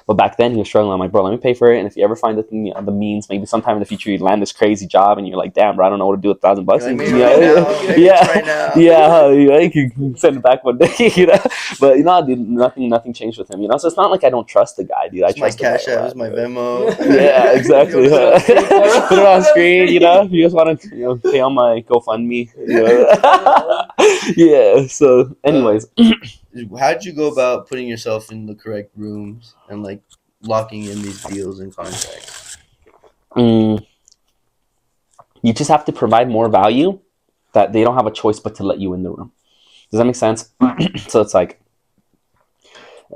But back then he was struggling. I'm like, bro, let me pay for it. And if you ever find the thing, you know, the means, maybe sometime in the future you land this crazy job and you're like, damn, bro, I don't know what to do with $1,000. Like, maybe right now, You can send it back one day, you know. But you know, dude, nothing changed with him, you know. So it's not like I don't trust the guy, dude. I trust my Cash App, is my Venmo. Yeah, exactly. Put it on screen, you know. If you just want to, you know, pay on my GoFundMe, you know. Yeah. So, anyways. How did you go about putting yourself in the correct rooms and like locking in these deals and contracts? You just have to provide more value that they don't have a choice but to let you in the room. Does that make sense? So it's like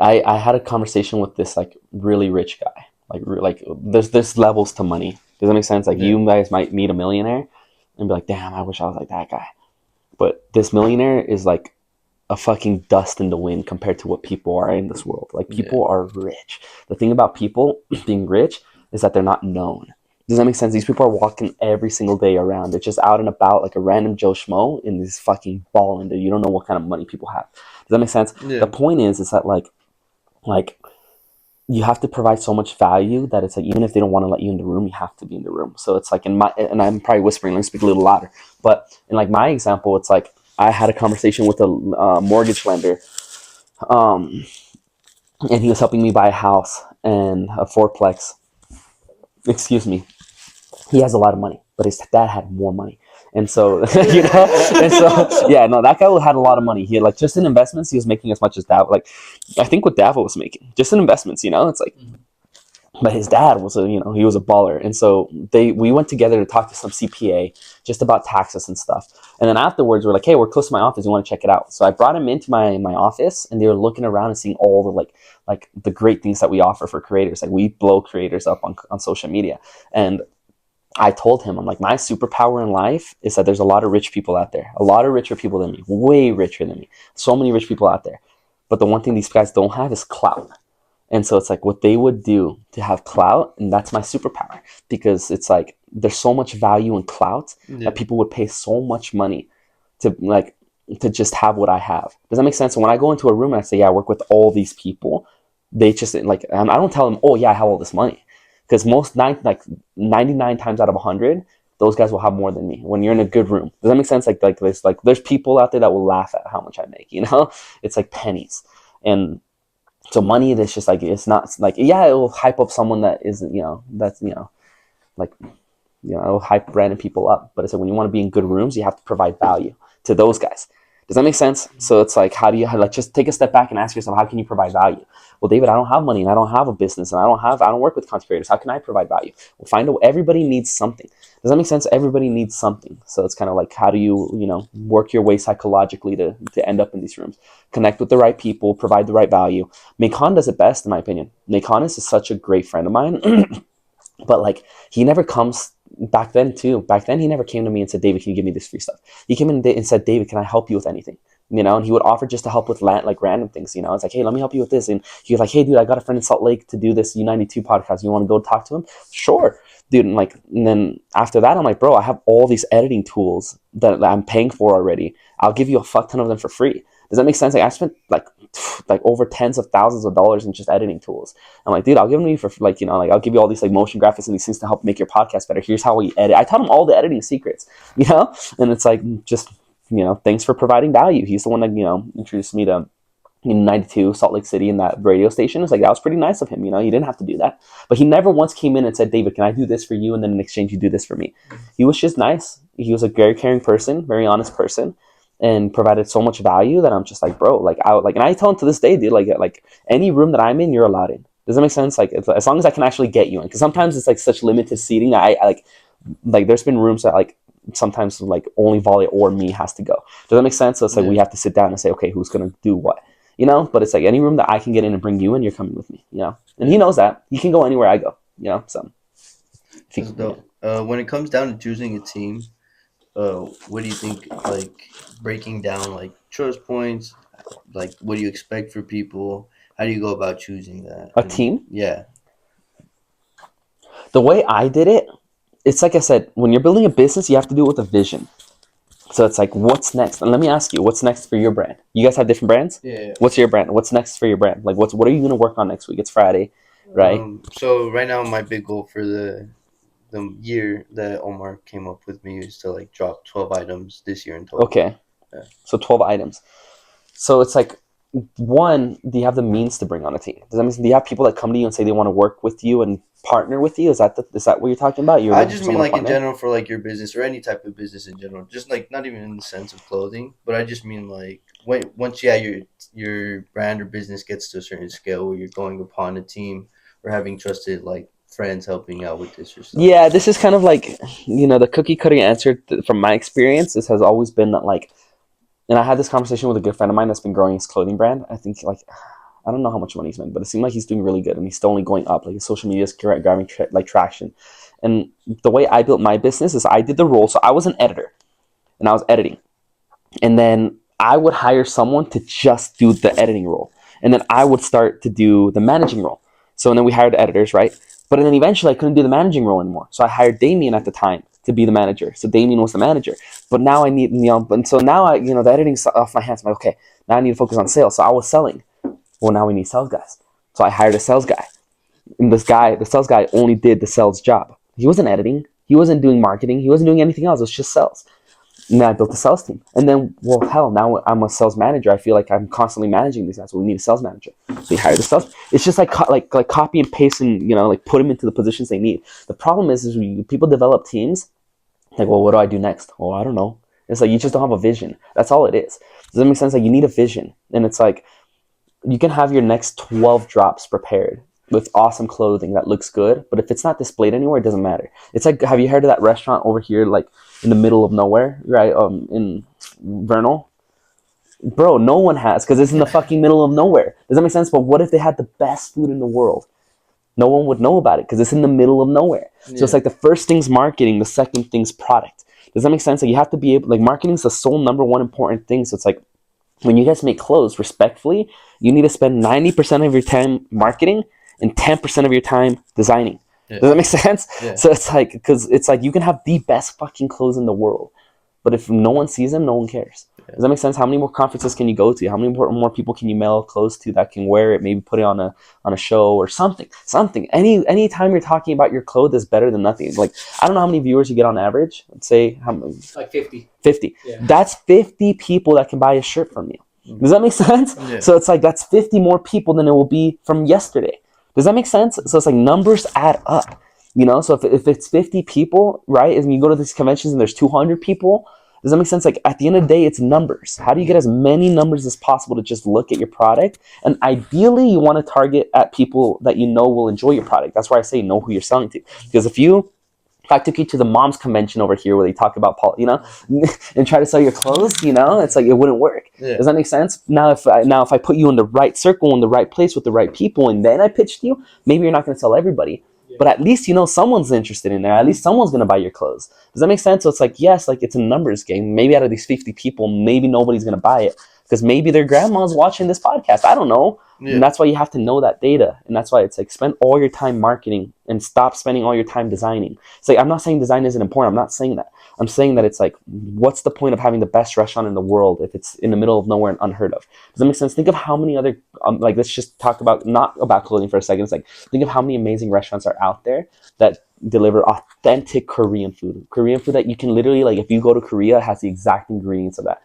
I had a conversation with this like really rich guy. Like there's levels to money. Does that make sense? Like you guys might meet a millionaire and be like, damn, I wish I was like that guy. But this millionaire is like a fucking dust in the wind compared to what people are in this world. Like people are rich. The thing about people being rich is that they're not known. Does that make sense? These people are walking every single day around. They're just out and about like a random Joe Schmo in this fucking ball, and you don't know what kind of money people have. Does that make sense? Yeah. The point is that like you have to provide so much value that it's like even if they don't want to let you in the room, you have to be in the room. So it's like and I'm probably whispering. Let me speak a little louder. But in like my example, it's like I had a conversation with a mortgage lender, and he was helping me buy a house and a fourplex. Excuse me. He has a lot of money, but his dad had more money. And so, you know, and so, yeah, no, that guy had a lot of money. He had, like, just in investments, he was making as much as Dava. Like, I think what Dava was making, just in investments, you know, it's like, but his dad was he was a baller. And so we went together to talk to some CPA just about taxes and stuff. And then afterwards, we're like, hey, we're close to my office. You want to check it out? So I brought him into my office, and they were looking around and seeing all the, like the great things that we offer for creators. Like, we blow creators up on social media. And I told him, I'm like, my superpower in life is that there's a lot of rich people out there, a lot of richer people than me, way richer than me. So many rich people out there. But the one thing these guys don't have is clout. And so it's like what they would do to have clout, and that's my superpower, because it's like there's so much value in clout that people would pay so much money to just have what I have. Does that make sense? So when I go into a room and I say, yeah, I work with all these people, they just like, I don't tell them, oh yeah, I have all this money. Because 99 times out of 100, those guys will have more than me when you're in a good room. Does that make sense? There's people out there that will laugh at how much I make, you know? It's like pennies. And so money, that's just like, it's not like, yeah, it will hype up someone that isn't, it'll hype random people up. But it's like when you want to be in good rooms, you have to provide value to those guys. Does that make sense? So it's like, how do you like just take a step back and ask yourself, how can you provide value? Well, David, I don't have money and I don't have a business and I don't work with content creators. How can I provide value? Well, everybody needs something. Does that make sense? Everybody needs something. So it's kind of like, how do you, work your way psychologically to end up in these rooms? Connect with the right people, provide the right value. Macon does it best, in my opinion. Macon is such a great friend of mine, but like he never comes back then too. Back then he never came to me and said, David, can you give me this free stuff? He came in and said, David, can I help you with anything? And he would offer just to help with like random things. It's like, hey, let me help you with this. And he was like, hey, dude, I got a friend in Salt Lake to do this U92 podcast. You want to go talk to him? Sure, dude. And then after that, I'm like, bro, I have all these editing tools that I'm paying for already. I'll give you a fuck ton of them for free. Does that make sense? Like I spent like over tens of thousands of dollars in just editing tools. I'm like, dude, I'll give them to you for I'll give you all these like motion graphics and these things to help make your podcast better. Here's how we edit. I taught him all the editing secrets, and it's like, just, thanks for providing value. He's the one that, introduced me to 92 Salt Lake City and that radio station. It's like, that was pretty nice of him. He didn't have to do that, but he never once came in and said, David, can I do this for you? And then in exchange, you do this for me. He was just nice. He was a very caring person, very honest person, and provided so much value that I'm just like, bro, and I tell him to this day, dude, like any room that I'm in, you're allowed in. Does that make sense? Like, as long as I can actually get you in, because sometimes it's like such limited seating. I like there's been rooms that like sometimes like only Volley or me has to go. Does that make sense? So it's like we have to sit down and say, okay, who's gonna do what? But it's like any room that I can get in and bring you in, you're coming with me. And he knows that. He can go anywhere I go. So when it comes down to choosing a team, what do you think, like breaking down like trust points, like what do you expect for people? How do you go about choosing that? A team? Yeah. The way I did it, it's like I said, when you're building a business, you have to do it with a vision. So it's like, what's next? And let me ask you, what's next for your brand? You guys have different brands? Yeah. What's your brand? What's next for your brand? Like, what are you going to work on next week? It's Friday, right? So right now, my big goal for the year that Omar came up with me is to like drop 12 items this year in total. Okay. Yeah. So 12 items. So it's like, one, do you have the means to bring on a team? Does that mean, do you have people that come to you and say they want to work with you and partner with you? Is that what you're talking about? I just mean like in general for like your business or any type of business in general. Just like not even in the sense of clothing, but I just mean like once your brand or business gets to a certain scale where you're going upon a team or having trusted like friends helping out with this or something. Yeah, this is kind of like, the cookie cutting answer from my experience. This has always been that like, and I had this conversation with a good friend of mine that's been growing his clothing brand. I think like, I don't know how much money he's made, but it seemed like he's doing really good and he's still only going up. Like his social media is grabbing like traction. And the way I built my business is I did the role. So I was an editor and I was editing. And then I would hire someone to just do the editing role. And then I would start to do the managing role. So and then we hired editors, right? But then eventually I couldn't do the managing role anymore. So I hired Damien at the time to be the manager. So Damien was the manager. But now I need, and so now I, the editing's off my hands. I'm like, okay, now I need to focus on sales. So I was selling. Well, now we need sales guys. So I hired a sales guy. And the sales guy only did the sales job. He wasn't editing. He wasn't doing marketing. He wasn't doing anything else. It was just sales. And then I built a sales team. And then, well, hell, now I'm a sales manager. I feel like I'm constantly managing these guys. So we need a sales manager. So we hired a sales. It's just like copy and paste and, like put them into the positions they need. The problem is when people develop teams, like, well, what do I do next? Well, I don't know. It's like you just don't have a vision. That's all it is. Does that make sense? Like you need a vision. And it's like, you can have your next 12 drops prepared with awesome clothing that looks good, but if it's not displayed anywhere, it doesn't matter. It's like, have you heard of that restaurant over here, like in the middle of nowhere, right? In Vernal? Bro, no one has, because it's in the fucking middle of nowhere. Does that make sense? But what if they had the best food in the world? No one would know about it because it's in the middle of nowhere. Yeah. So it's like the first thing's marketing, the second thing's product. Does that make sense? Like you have to be able, like marketing is the sole number one important thing. So it's like, when you guys make clothes, respectfully, you need to spend 90% of your time marketing and 10% of your time designing. Yeah. Does that make sense? Yeah. So it's like, because it's like you can have the best fucking clothes in the world, but if no one sees them, no one cares. Yeah. Does that make sense? How many more conferences can you go to? How many more people can you mail clothes to that can wear it? Maybe put it on a show or something. Any time you're talking about your clothes is better than nothing. Like I don't know how many viewers you get on average. Let's say like 50. 50. Yeah. That's 50 people that can buy a shirt from you. Does that make sense? Yeah. So it's like that's 50 more people than it will be from yesterday. Does that make sense? So it's like numbers add up. So if it's 50 people, right, and you go to these conventions and there's 200 people, Does that make sense? Like at the end of the day, it's numbers. How do you get as many numbers as possible to just look at your product? And ideally, you want to target at people that you know will enjoy your product. That's why I say know who you're selling to. Because if I took you to the mom's convention over here where they talk about, and try to sell your clothes, it's like it wouldn't work. Yeah. Does that make sense? Now, if I put you in the right circle, in the right place with the right people, and then I pitched you, maybe you're not going to sell everybody. But at least someone's interested in there. At least someone's gonna buy your clothes. Does that make sense? So it's like, yes, like it's a numbers game. Maybe out of these 50 people, maybe nobody's gonna buy it because maybe their grandma's watching this podcast. I don't know. Yeah. And that's why you have to know that data. And that's why it's like spend all your time marketing and stop spending all your time designing. It's like I'm not saying design isn't important. I'm not saying that. I'm saying that it's like, what's the point of having the best restaurant in the world if it's in the middle of nowhere and unheard of? Does that make sense? Think of how many other, let's just talk about, not about clothing for a second. It's like, think of how many amazing restaurants are out there that deliver authentic Korean food. Korean food that you can literally, like, if you go to Korea, it has the exact ingredients of that.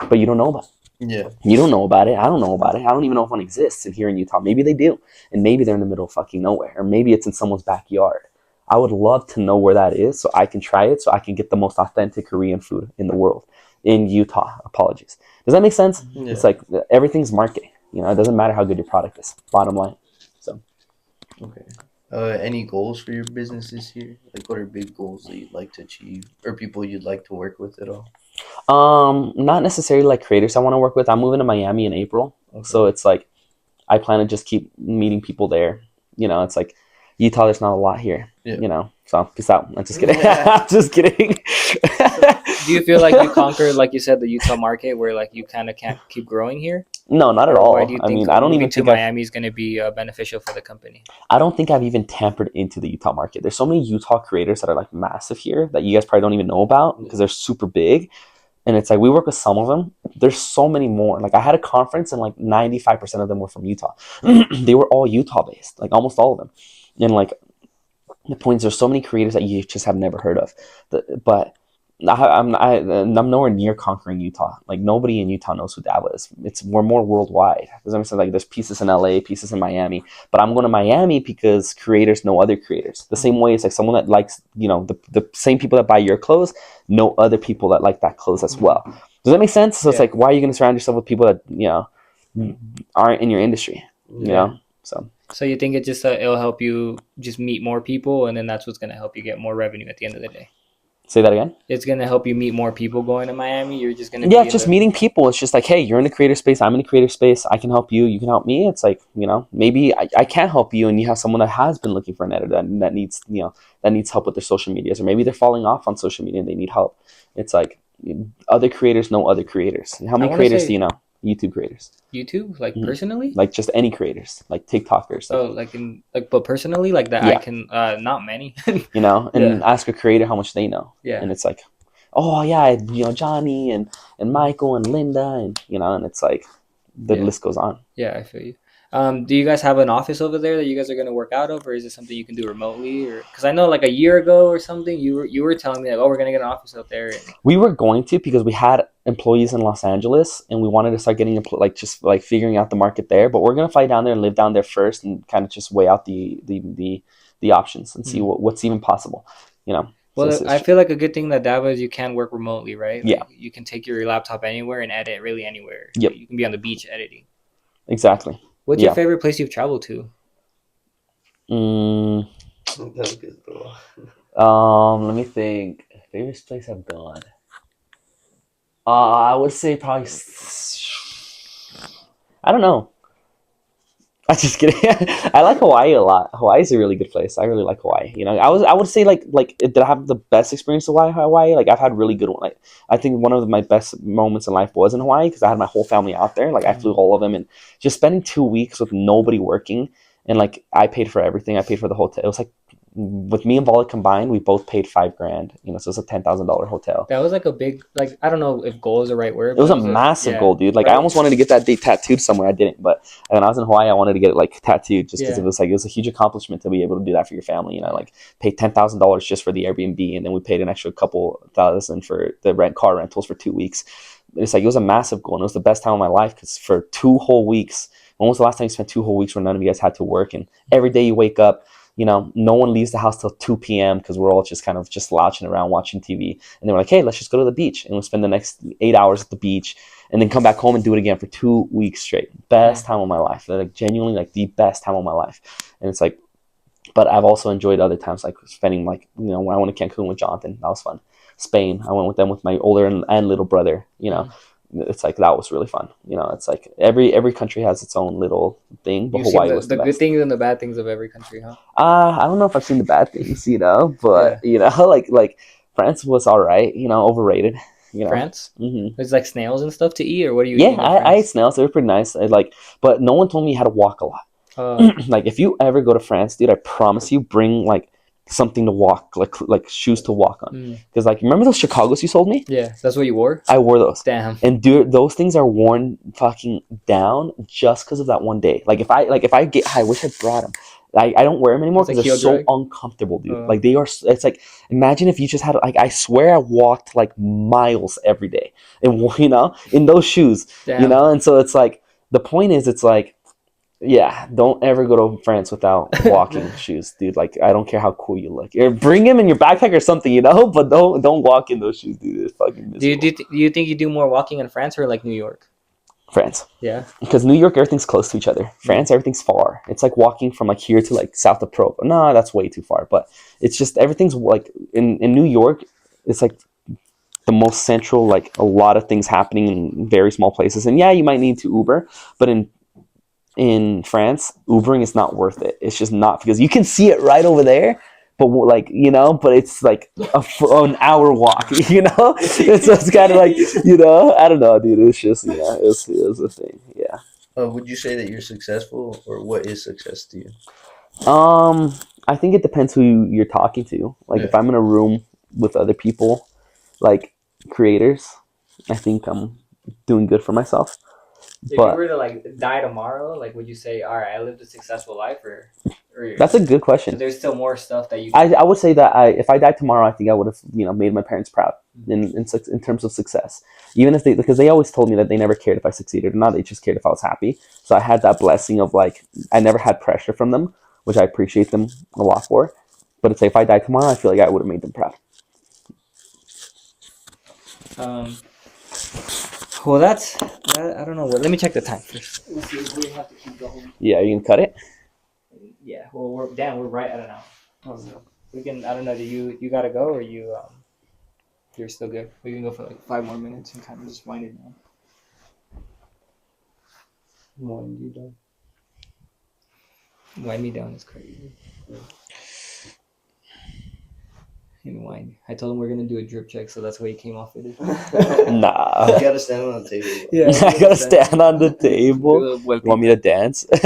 But you don't know about it. Yeah. You don't know about it. I don't know about it. I don't even know if one exists here in Utah. Maybe they do. And maybe they're in the middle of fucking nowhere. Or maybe it's in someone's backyard. I would love to know where that is so I can try it, so I can get the most authentic Korean food in the world. In Utah. Apologies. Does that make sense? Yeah. It's like everything's marketing. It doesn't matter how good your product is. Bottom line. So. Okay. Any goals for your business this year? Like, what are big goals that you'd like to achieve, or people you'd like to work with at all? Not necessarily like creators I want to work with. I'm moving to Miami in April. Okay. So it's like I plan to just keep meeting people there. It's like Utah, there's not a lot here. Yeah. So peace out. I'm just kidding. I'm just kidding. Do you feel like you conquered, like you said, the Utah market where like you kind of can't keep growing here? No, not at all. Why do you think I don't even think Miami is going to be beneficial for the company? I don't think I've even tampered into the Utah market. There's so many Utah creators that are like massive here that you guys probably don't even know about because they're super big. And it's like we work with some of them. There's so many more. Like I had a conference and like 95% of them were from Utah. They were all Utah based, like almost all of them. And like the point is, there's so many creators that you just have never heard of. But I'm nowhere near conquering Utah. Like nobody in Utah knows who Dava is. We're more worldwide. Does that make sense? Like there's pieces in LA, pieces in Miami, but I'm going to Miami because creators know other creators. The same way it's like someone that likes, the same people that buy your clothes know other people that like that clothes as well. Does that make sense? So it's like, why are you going to surround yourself with people that aren't in your industry? So you think it'll help you just meet more people, and then that's what's going to help you get more revenue at the end of the day. Say that again? It's going to help you meet more people going to Miami? You're just going to just meeting people. It's just like, hey, you're in the creator space. I'm in the creator space. I can help you. You can help me. It's like, maybe I can't help you and you have someone that has been looking for an editor that needs, that needs help with their social medias, or maybe they're falling off on social media and they need help. It's like other creators know other creators. How many creators do you know? YouTube creators. YouTube? Like personally? Like just any creators, like TikTokers. But personally, like that, I can, not many. And ask a creator how much they know. Yeah. And it's like, oh yeah, Johnny and Michael and Linda and it's like the list goes on. Yeah, I feel you. Do you guys have an office over there that you guys are going to work out of, or is it something you can do remotely? Or because I know like a year ago or something, you were telling me like, oh, we're going to get an office out there. We were going to, because we had employees in Los Angeles and we wanted to start getting just figuring out the market there. But we're going to fly down there and live down there first and kind of just weigh out the options and see what's even possible. Well, I feel like a good thing that Dava is you can work remotely, right? Like, you can take your laptop anywhere and edit really anywhere. Yep. You can be on the beach editing. Exactly. What's your favorite place you've traveled to? That's good, bro. Let me think. Favorite place I've gone. I would say probably. I don't know. I'm just kidding. I like Hawaii a lot. Hawaii is a really good place. I really like Hawaii. I would say like did I have the best experience of Hawaii? Like I've had really good one. Like I think one of my best moments in life was in Hawaii because I had my whole family out there. Like I flew all of them, and just spending 2 weeks with nobody working, and like I paid for everything. I paid for the hotel. It was like, with me and Volley combined, we both paid $5,000. So it's a $10,000 hotel. That was like a big, like, I don't know if goal is the right word. It was a massive goal, dude. Like I almost wanted to get that date tattooed somewhere. I didn't, but when I was in Hawaii, I wanted to get it like tattooed just because it was a huge accomplishment to be able to do that for your family. Like pay $10,000 just for the Airbnb, and then we paid an extra couple thousand for the car rentals for 2 weeks. It's like it was a massive goal, and it was the best time of my life because for 2 whole weeks. When was the last time you spent 2 whole weeks where none of you guys had to work? And every day you wake up, you know, no one leaves the house till 2 p.m. because we're all just kind of just slouching around watching TV. And they were like, hey, let's just go to the beach. And we'll spend the next 8 hours at the beach and then come back home and do it again for 2 weeks straight. Best time of my life. Like genuinely like the best time of my life. And it's like, but I've also enjoyed other times, like spending like, you know, when I went to Cancun with Jonathan, that was fun. Spain, I went with them with my older and little brother, you know. It's like that was really fun. You know, it's like every country has its own little thing, but You've Hawaii seen was the the good best. things and the bad things of every country, huh? I don't know if I've seen the bad things, you know, but you know, like France was all right, you know, overrated, you know. France? hmm There's like snails and stuff to eat, or what are you Yeah, eating in I ate France? snails. They were pretty nice. I like, but no one told me how to walk a lot. Uh, Like, if you ever go to France, dude, I promise you, bring like something to walk, like shoes to walk on. mm, Because like, remember those Chicagos you sold me? yeah, that's what you wore? I wore those. Damn. And dude, those things are worn fucking down just because of that one day. Like if I get, I wish I brought them. I don't wear them anymore It's like because they're heel so drag? uncomfortable, dude. Like they are. It's like, imagine if you just had like, I swear I walked like miles every day, and you know, in those shoes, you Damn. know. And so it's like, the point is, it's like, yeah, don't ever go to France without walking shoes, dude. Like, I don't care how cool you look. Or bring them in your backpack or something, you know. But don't walk in those shoes, dude. It's fucking miserable. Do you think you do more walking in France or like New York? France. Yeah. Because New York, everything's close to each other. France, everything's far. It's like walking from like here to like south of Provo. No, that's way too far. But it's just, everything's like in New York, it's like the most central, like a lot of things happening in very small places. And yeah, you might need to Uber, but in France, Ubering is not worth it. It's just not, because you can see it right over there. But like, you know, but it's like an hour walk, you know. It's kind of like, you know, I don't know, dude. It's just, yeah, it's a thing, yeah. Would you say that you're successful, or what is success to you? I think it depends who you're talking to. Like, Yeah. if I'm in a room with other people, like creators, I think I'm doing good for myself. If But you were to like die tomorrow, like would you say, all right, I lived a successful life, or that's a good so question. there's still more stuff that you I would say that if I died tomorrow, I think I would have, you know, made my parents proud in terms of success. Even if because they always told me that they never cared if I succeeded or not, they just cared if I was happy. So I had that blessing of like, I never had pressure from them, which I appreciate them a lot for. But it's like, if I died tomorrow, I feel like I would have made them proud. Well, that's I don't know. Let me check the time first. Let's see if we have to keep going. Yeah, you can cut it. Yeah. Well, we're right at an hour. We can. I don't know. Do you gotta go, or you're still good? We can go for like 5 more minutes and kind of just wind it down. Wind you down. Wind me down is crazy. And wind. I told him we're gonna do a drip check, so that's why he came off it. Nah. You gotta stand on the table. Yeah. I gotta stand on the table. You want me to dance? Do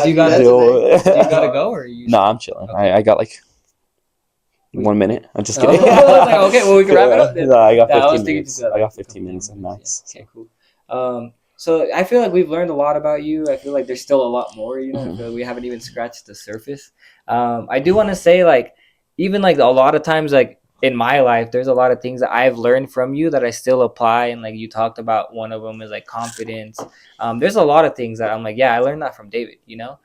you gotta go, or you? Nah, I'm chilling. Okay. I got like 1 minute. I'm just Oh, kidding. I was like, okay, well we can wrap it up then. No, I got Yeah, I was 15 thinking minutes. just that, I got like, 15 minutes and max. Okay, cool. So I feel like we've learned a lot about you. I feel like there's still a lot more. You know, I feel like we haven't even scratched the surface. I do want to say, like, even like a lot of times, like in my life, there's a lot of things that I've learned from you that I still apply. And like you talked about, one of them is like confidence. There's a lot of things that I'm like, yeah, I learned that from David. You know,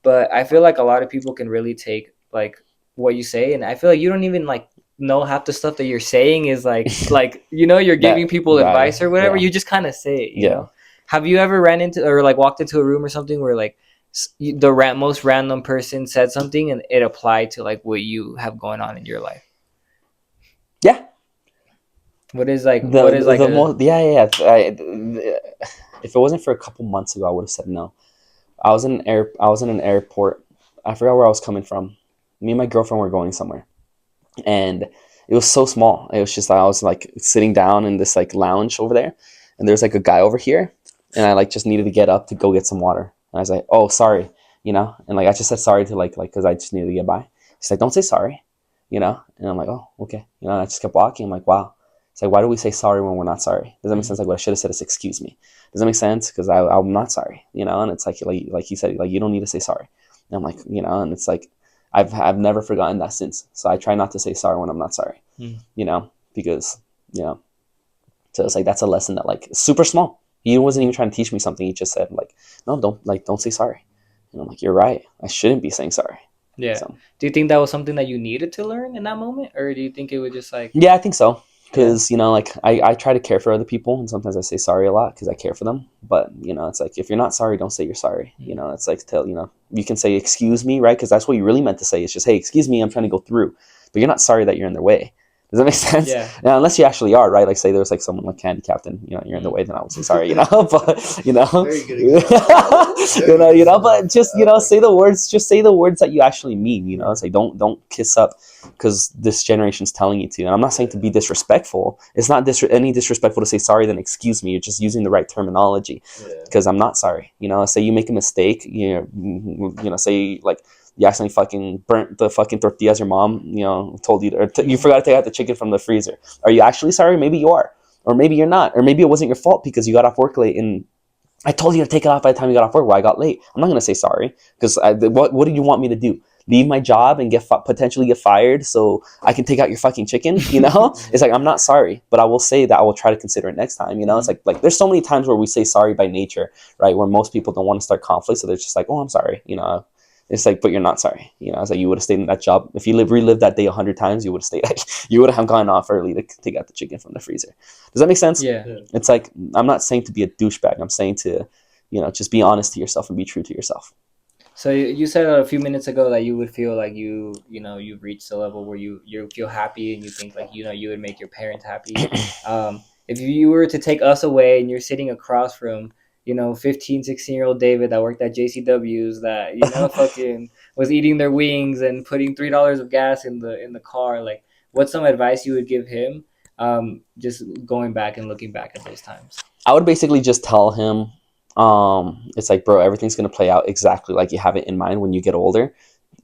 but I feel like a lot of people can really take like what you say, and I feel like you don't even like know half the stuff that you're saying is like you know, you're giving people advice or whatever. Yeah. You just kind of say it, you Yeah. know. Have you ever ran into or like walked into a room or something where like the most random person said something and it applied to like what you have going on in your life? Yeah. What is like if it wasn't for a couple months ago, I would have said no. I was in an airport. I forgot where I was coming from. Me and my girlfriend were going somewhere, and it was so small. It was just, I was like sitting down in this like lounge over there, and there's like a guy over here, and I like just needed to get up to go get some water. And I was like, oh, sorry, you know, and like I just said sorry to like because I just needed to get by. He's like, don't say sorry, you know, and I'm like, oh, okay, you know. And I just kept walking. I'm like, wow. It's like, why do we say sorry when we're not sorry? Does that make sense? Like, what I should have said is excuse me. Does that make sense? Because I'm not sorry, you know. And it's like he said, like, you don't need to say sorry. And I'm like, you know, and it's like I've never forgotten that since. So I try not to say sorry when I'm not sorry, you know, because, you know, so it's like, that's a lesson that like super small. He wasn't even trying to teach me something. He just said like, no, don't say sorry. And I'm like, you're right. I shouldn't be saying sorry. Yeah. So Do you think that was something that you needed to learn in that moment, or do you think it was just like, yeah, I think so. yeah, Because, like, I try to care for other people, and sometimes I say sorry a lot because I care for them. But, it's like, if you're not sorry, don't say you're sorry. It's like, you can say, excuse me, right? Because that's what you really meant to say. It's just, hey, excuse me, I'm trying to go through. But you're not sorry that you're in their way. Does that make sense? yeah, Now, unless you actually are, right? Like, say there was like someone like handicapped and you're in the way, then I would say sorry, but Very good example. Very good but just say the words. Just say the words that you actually mean. It's like don't kiss up because this generation's telling you to. And I'm not saying to be disrespectful. It's not any disrespectful to say sorry than excuse me. You're just using the right terminology. Because I'm not sorry. Say you make a mistake. Say like you accidentally fucking burnt the fucking tortillas your mom, told you, or you forgot to take out the chicken from the freezer. Are you actually sorry? Maybe you are. Or maybe you're not. Or maybe it wasn't your fault because you got off work late and I told you to take it off by the time you got off work. Well, I got late. I'm not going to say sorry because what do you want me to do? Leave my job and potentially get fired so I can take out your fucking chicken? It's like, I'm not sorry, but I will say that I will try to consider it next time. It's like there's so many times where we say sorry by nature, right? Where most people don't want to start conflict. So they're just like, oh, I'm sorry. It's like, but you're not sorry. It's like you would have stayed in that job. If you relived that day 100 times, you would have stayed. You would have gone off early to take out the chicken from the freezer. Does that make sense? yeah. It's like, I'm not saying to be a douchebag. I'm saying to, just be honest to yourself and be true to yourself. So you said a few minutes ago that you would feel like you've reached a level where you feel happy and you think like you would make your parents happy. If you were to take us away and you're sitting across from 15, 16-year-old David that worked at JCW's that fucking was eating their wings and putting $3 of gas in the car, like what's some advice you would give him, just going back and looking back at those times? I would basically just tell him, it's like, bro, everything's going to play out exactly like you have it in mind when you get older.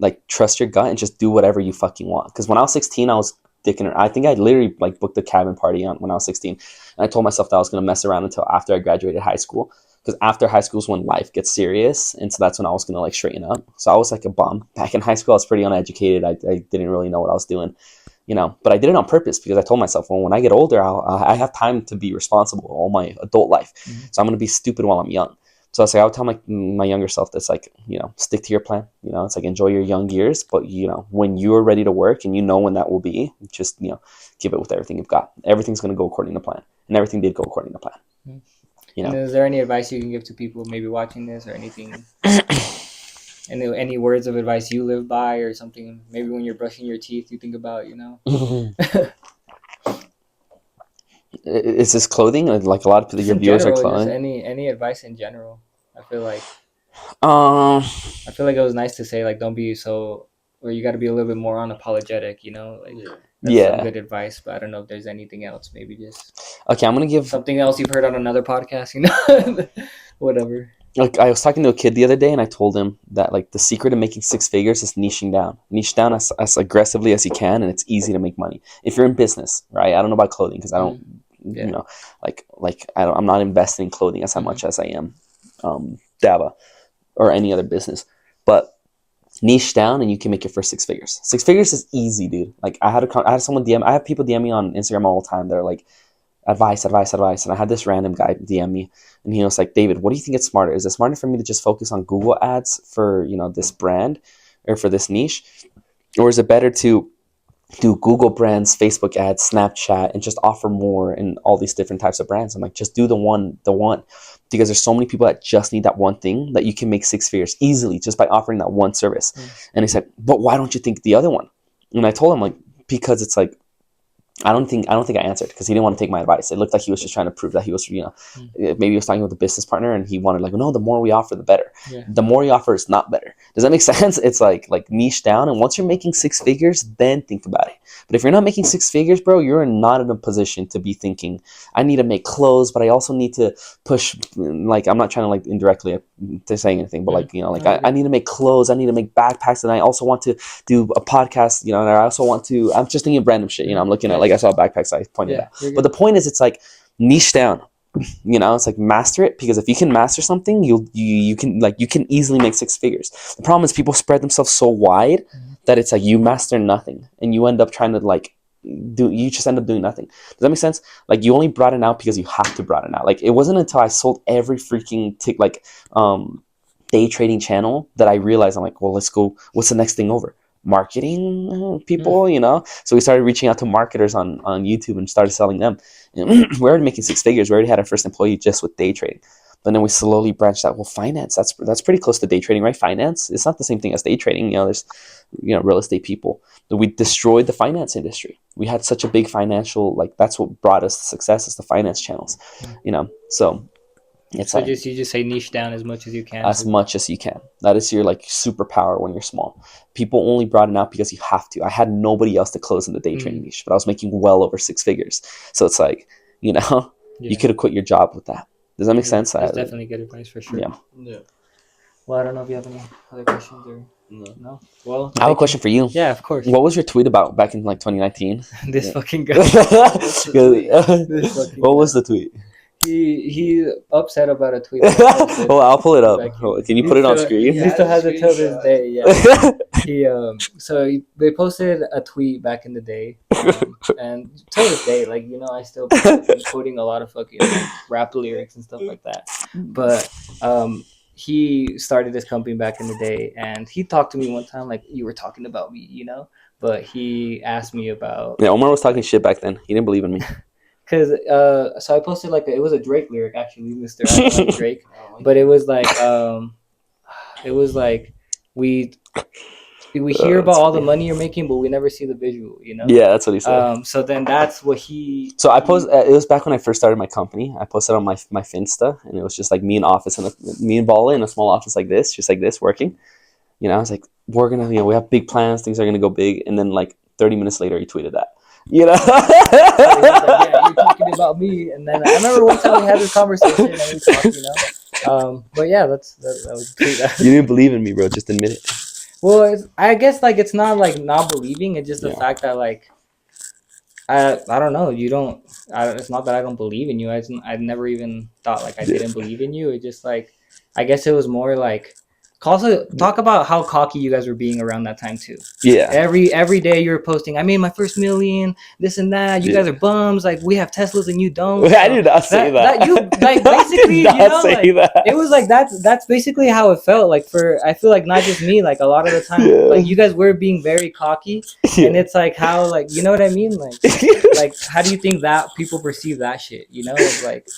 Like, trust your gut and just do whatever you fucking want. Because when I was 16, I was dicking around. I think I literally like booked a cabin party when I was 16. And I told myself that I was going to mess around until after I graduated high school. Because after high school is when life gets serious. And so that's when I was going to like straighten up. So I was like a bum. Back in high school, I was pretty uneducated. I didn't really know what I was doing. But I did it on purpose because I told myself, well, when I get older, I have time to be responsible all my adult life. Mm-hmm. So I'm going to be stupid while I'm young. So I was like, I would tell my younger self that's like, stick to your plan. It's like, enjoy your young years. But, when you're ready to work and when that will be, just, give it with everything you've got. Everything's going to go according to plan. And everything did go according to plan. Mm-hmm. And is there any advice you can give to people maybe watching this or anything? Any words of advice you live by or something? Maybe when you're brushing your teeth, you think about, Is this clothing? Like a lot of your viewers general, are clothing? Just any advice in general. I feel like it was nice to say like don't be so, or you got to be a little bit more unapologetic. That's some good advice. But I don't know if there's anything else. Maybe just okay. I'm gonna give something else you've heard on another podcast. Whatever. Like, I was talking to a kid the other day and I told him that like the secret of making six figures is niching down. Niche down as aggressively as you can, and it's easy to make money. If you're in business, right? I don't know about clothing because I don't, I'm not investing in clothing as much as I am Dava or any other business. But niche down and you can make your first six figures. Six figures is easy, dude. Like I had someone I have people DM me on Instagram all the time. They're like, advice. And I had this random guy DM me and he was like, David, what do you think it's smarter? Is it smarter for me to just focus on Google ads for, this brand or for this niche? Or is it better to do Google brands, Facebook ads, Snapchat, and just offer more in all these different types of brands? I'm like, just do the one, because there's so many people that just need that one thing that you can make six figures easily just by offering that one service. And he said, but why don't you think the other one? And I told him like, because it's like, I don't think I answered because he didn't want to take my advice. It looked like he was just trying to prove that he was, maybe he was talking with a business partner and he wanted like, no, the more we offer, the better. Yeah. The more you offer is not better. Does that make sense? It's like niche down. And once you're making six figures, then think about it. But if you're not making six figures, bro, you're not in a position to be thinking, I need to make clothes, but I also need to push, like, I'm not trying to like indirectly to say anything, but I need to make clothes. I need to make backpacks. And I also want to do a podcast, and I also want to, I'm just thinking of random shit, I'm looking at, like I saw a backpack, so I pointed out. But the point is, it's like niche down. It's like master it, because if you can master something, you can easily make six figures. The problem is people spread themselves so wide that it's like you master nothing and you end up trying to you just end up doing nothing. Does that make sense? Like you only broaden out because you have to broaden out. Like it wasn't until I sold every freaking day trading channel that I realized I'm like, well, let's go. What's the next thing over? Marketing people, you know? So we started reaching out to marketers on YouTube and started selling them. And we're already making 6 figures. We already had our first employee just with day trading. But then we slowly branched out. Well, finance, that's pretty close to day trading, right? Finance, it's not the same thing as day trading. You know, there's, you know, real estate people. But we destroyed the finance industry. We had such a big financial, like, that's what brought us success, is the finance channels, you know? So it's So like, you just say niche down as much as you can. as much as you can. That is your like superpower when you're small. People only brought it out because you have to. I had nobody else to close in the day trading niche, but I was making well over 6 figures. So it's like, you know, you could have quit your job with that. Does that make sense? That's definitely good advice for sure. Yeah. Well, I don't know if you have any other questions or no. Well, I have a question for you. Yeah, of course. What was your tweet about back in like 2019? This fucking guy. What was the tweet? He upset about a tweet. Well, I'll pull it up. Can you put it on screen? He still has it till this day. Yeah. They posted a tweet back in the day, and till this day, like, you know, I still been quoting a lot of fucking like, rap lyrics and stuff like that. But he started this company back in the day, and he talked to me one time like you were talking about me, you know. But he asked me about Omar was talking shit back then. He didn't believe in me. Cause so I posted like it was a Drake lyric, actually, Mr. I don't like Drake, but it was like we hear about all the money you're making, but we never see the visual, you know? Yeah, that's what he said. So then that's what he. So I posted. It was back when I first started my company. I posted on my Finsta, and it was just like me in office and me and Bala in a small office like this, just like this, working. You know, I was like, we're gonna, you know, we have big plans. Things are gonna go big, and then like 30 minutes later, he tweeted that. You know, yeah, you're talking about me, and then I remember one time we had this conversation and we talked, you know. But yeah, that was tweet that. You didn't believe in me, bro. Just admit it. Well, I guess like it's not like not believing. It's just the fact that like I don't know. You don't. It's not that I don't believe in you. I never even thought like I didn't believe in you. It just like I guess it was more like. Also, talk about how cocky you guys were being around that time too. Yeah. Every day you were posting, I made my first million, this and that. You guys are bums. Like we have Teslas and you don't. So I did not say that. You like basically, you know, like, it was like that's basically how it felt. Like I feel like not just me. Like a lot of the time, like you guys were being very cocky, and it's like how like you know what I mean. Like how do you think that people perceive that shit? You know, it's like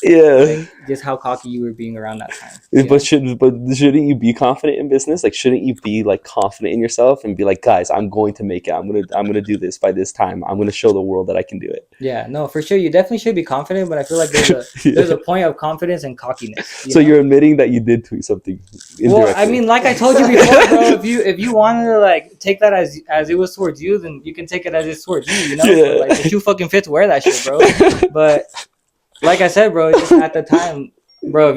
just how cocky you were being around that time. But shouldn't you be confident in business? Like, shouldn't you be like confident in yourself and be like, guys, I'm going to make it. I'm gonna do this by this time. I'm gonna show the world that I can do it. Yeah, no, for sure. You definitely should be confident, but I feel like there's a point of confidence and cockiness. So you're admitting that you did tweet something indirectly. Well, I mean, like I told you before, bro. If you wanted to like take that as it was towards you, then you can take it as it's towards you. You know, like the shoe fucking fits, wear that shit, bro. But like I said, bro, just at the time, bro,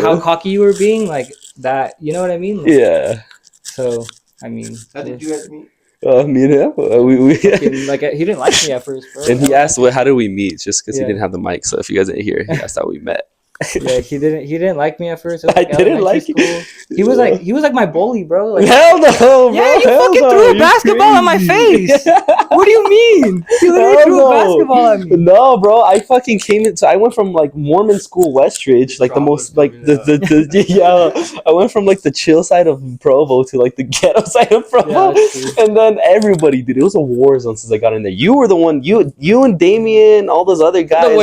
how cocky you were being, like that, you know what I mean? Like, so I mean, how did you guys meet? Me and him, we fucking, like he didn't like me at first, bro. And he asked, "Well, how did we meet?" Just because he didn't have the mic. So if you guys didn't hear, he asked how we met. Yeah, he didn't like me at first. I didn't like you. He was like my bully, bro. Like, hell no, bro. Yeah, you fucking threw a basketball at my face. What do you mean? You literally threw a basketball at me. No, bro. I fucking came in. So I went from like Mormon school Westridge, like the most like I went from like the chill side of Provo to like the ghetto side of Provo, and then everybody, dude. It was a war zone since I got in there. You were the one. You and Damien, all those other guys. The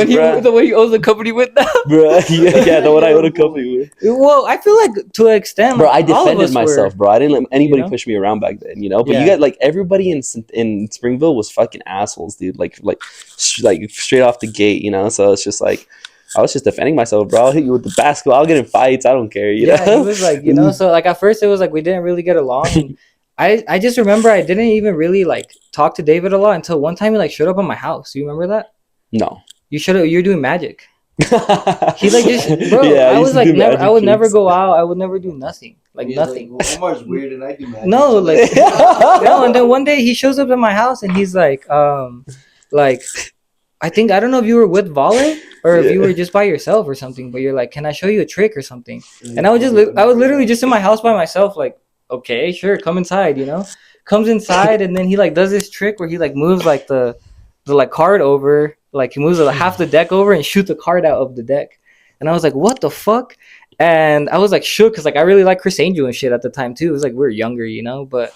one he owns the company with now, bro. Yeah, the one I own a company with. Well, I feel like to an extent, bro, I defended myself, bro. I didn't let anybody push me around back then, you know. But you got like everybody in Springville was fucking assholes, dude. Like straight off the gate, you know. So it's just like I was just defending myself, bro. I'll hit you with the basketball. I'll get in fights. I don't care, you know. It was like, you know. So like at first it was like we didn't really get along. And I just remember I didn't even really like talk to David a lot until one time he like showed up at my house. You remember that? No. You're doing magic. He like just bro. I was like never. I would never go out. I would never do nothing. Like nothing. Like, well, Omar's weird and I do magic. No, like no. And then one day he shows up at my house and he's like I think I don't know if you were with Vala or if you were just by yourself or something. But you're like, can I show you a trick or something? And I was literally just in my house by myself. Like, okay, sure, come inside. You know, comes inside and then he like does this trick where he like moves like the like card over. Like he moves half the deck over and shoot the card out of the deck. And I was like, what the fuck? And I was like shook because like I really liked Chris Angel and shit at the time too. It was like we were younger, you know, but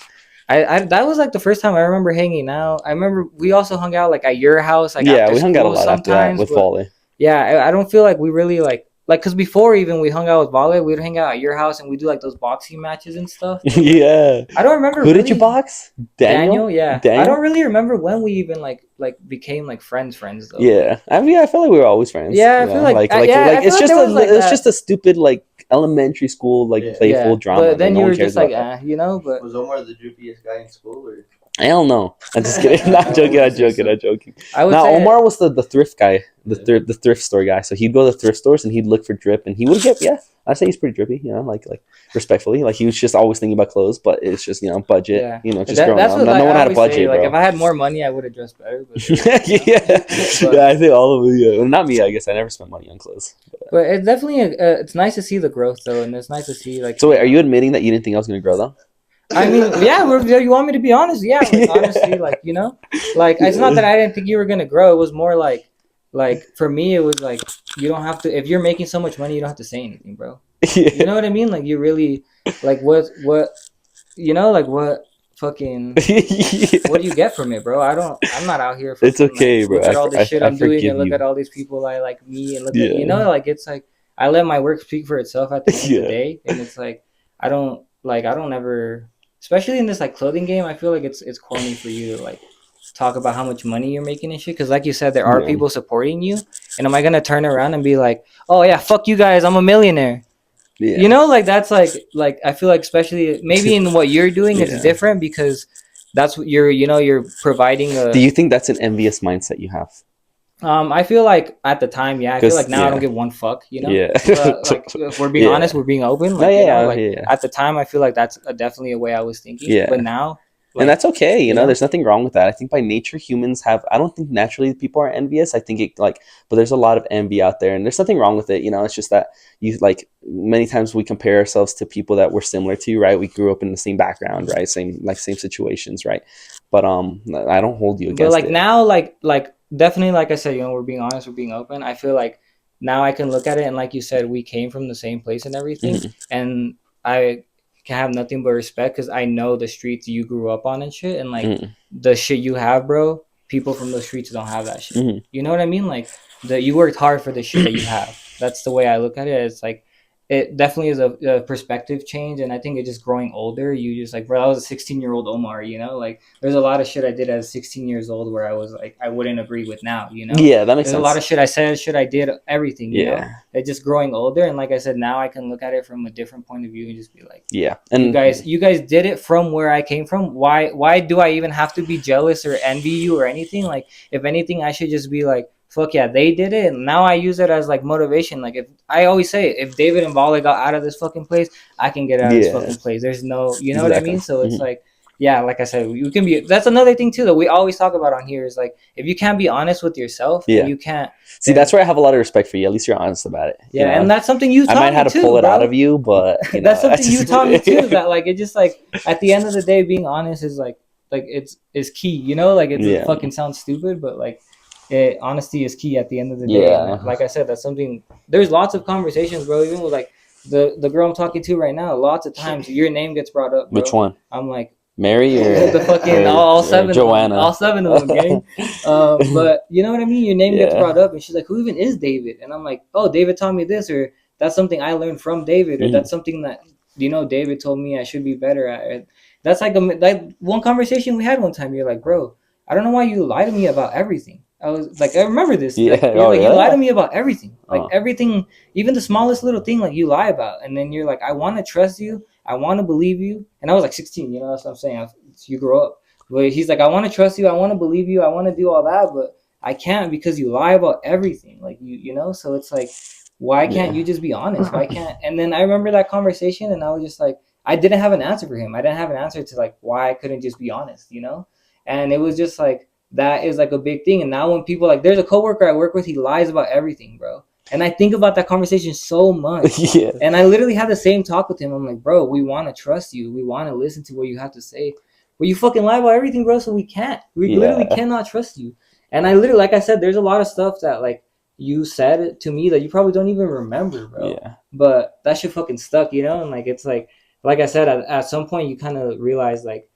I that was like the first time I remember hanging out. I remember we also hung out like at your house like Yeah, after we hung out a school lot after that sometimes. with But volley. yeah, I don't feel like we really like because before even we hung out with Vale, we'd hang out at your house and we do like those boxing matches and stuff. But like Yeah. I don't remember Who did you really box? Daniel? Yeah. I Daniel? don't really remember when we even like became like friends though. Like Yeah. I mean, I feel like we were always friends. yeah, I You feel know, like like I feel it's like just there was like it's that. just a stupid like elementary school like Yeah. playful Yeah, drama. but Like then no you one were cares just like, about that. you know, but Was Omar the drippiest guy in school, or? Hell no. I'm just kidding. Not joking. I'm joking. I'm joking. I would Now say Omar was the thrift guy, the thrift store guy. So he'd go to the thrift stores and he'd look for drip, and he would get I'd say he's pretty drippy. You know, like respectfully, like he was just always thinking about clothes, but it's just budget. yeah, You know, just growing that's up. what No one I had a always say. budget, Like bro. if I had more money, I would have dressed better. But Yeah, I think all of it. Yeah. Well, not me. I guess I never spent money on clothes. but it's definitely it's nice to see the growth though, and it's nice to see like. So wait, are you admitting that you didn't think I was gonna grow though? I mean, yeah. You want me to be honest? Yeah, like honestly, like like it's not that I didn't think you were gonna grow. It was more like for me, it was like you don't have to. If you're making so much money, you don't have to say anything, bro. You know what I mean? Like you really like what like what fucking what do you get from it, bro? I'm not out here It's fucking, okay, like, bro. look at all this shit I'm doing forgive and look you. at all these people I like me and look Yeah. at like it's like I let my work speak for itself at the end of Yeah. the day, and it's like I don't ever, especially in this like clothing game, I feel like it's corny for you to like talk about how much money you're making and shit, because like you said, there are Yeah. people supporting you, and am I gonna turn around and be like, oh yeah, fuck you guys, I'm a millionaire? Yeah. You know, like that's like I feel like especially maybe in what you're doing, Yeah. it's different because that's what you're providing a. Do you think that's an envious mindset you have? I feel like at the time, yeah. I feel like now I don't give one fuck, Yeah. But like if we're being Yeah. honest, we're being open. No, Like, yeah, like yeah. at the time, I feel like that's definitely a way I was thinking. Yeah. But now, And that's okay, you know, know? there's nothing wrong with that. I think by nature humans have I don't think naturally people are envious. I think it but there's a lot of envy out there and there's nothing wrong with it, you know. It's just that you like many times we compare ourselves to people that we're similar to, right? We grew up in the same background, right? Same situations, right? But I don't hold you against but like it. now, like definitely, like I said, we're being honest, we're being open. I feel like now I can look at it and like you said, we came from the same place and everything, and I can have nothing but respect because I know the streets you grew up on and shit, and like the shit you have, bro. People from those streets don't have that shit. You know what I mean? Like you worked hard for the shit that you have. That's the way I look at it. It's like it definitely is a perspective change, and I think it's just growing older. You just like, bro, I was a 16-year-old Omar. You know, like there's a lot of shit I did as 16 years old where I was like I wouldn't agree with now. You know? Yeah, that makes There's sense. a lot of shit I said, shit I did, everything. You know? Yeah. It's just growing older, and like I said, now I can look at it from a different point of view and just be like, yeah. And you guys did it from where I came from. Why do I even have to be jealous or envy you or anything? Like, if anything, I should just be like, fuck yeah, they did it, and now I use it as like motivation. Like if I always say, if David and Volley got out of this fucking place, I can get out of this fucking place. There's no, you know what I mean? So it's like, yeah, like I said, you can be. That's another thing too that we always talk about on here is like if you can't be honest with yourself, and you can't. See, that's where I have a lot of respect for you. At least you're honest about it. Yeah, you know? and that's something you taught me too. I might have to pull it out of you, but that's something you taught me too. That like it just like at the end of the day, being honest is like it's key. You know, like it fucking sounds stupid, but like. Honesty is key at the end of the day. Yeah. Like I said, that's something. There's lots of conversations, bro. Even with like the girl I'm talking to right now, lots of times your name gets brought up. Bro. Which one? I'm like Mary or the fucking all seven Joanna. all seven of them, gang. But you know what I mean. Your name gets brought up, and she's like, "Who even is David?" And I'm like, "Oh, David taught me this, or that's something I learned from David, or that's something that David told me I should be better at." That's like one conversation we had one time. You're like, "Bro, I don't know why you lie to me about everything." I was like, I remember this. Yeah. Like, you lie to me about everything. Like everything, even the smallest little thing, like you lie about. And then you're like, I want to trust you. I want to believe you. And I was like 16, that's what I'm saying. You grow up. But he's like, I want to trust you. I want to believe you. I want to do all that. But I can't because you lie about everything. Like, so it's like, why can't you just be honest? Why can't? And then I remember that conversation and I was just like, I didn't have an answer for him. I didn't have an answer to like why I couldn't just be honest, And it was just like, that is like a big thing. And now when people like, there's a coworker I work with, he lies about everything, bro. And I think about that conversation so much. Yeah. And I literally had the same talk with him. I'm like, bro, we want to trust you. We want to listen to what you have to say. But you fucking lie about everything, bro. So we can't. We literally cannot trust you. And I literally, like I said, there's a lot of stuff that like you said to me that you probably don't even remember, bro. Yeah. But that shit fucking stuck, you know? And like it's like I said, at some point you kind of realize like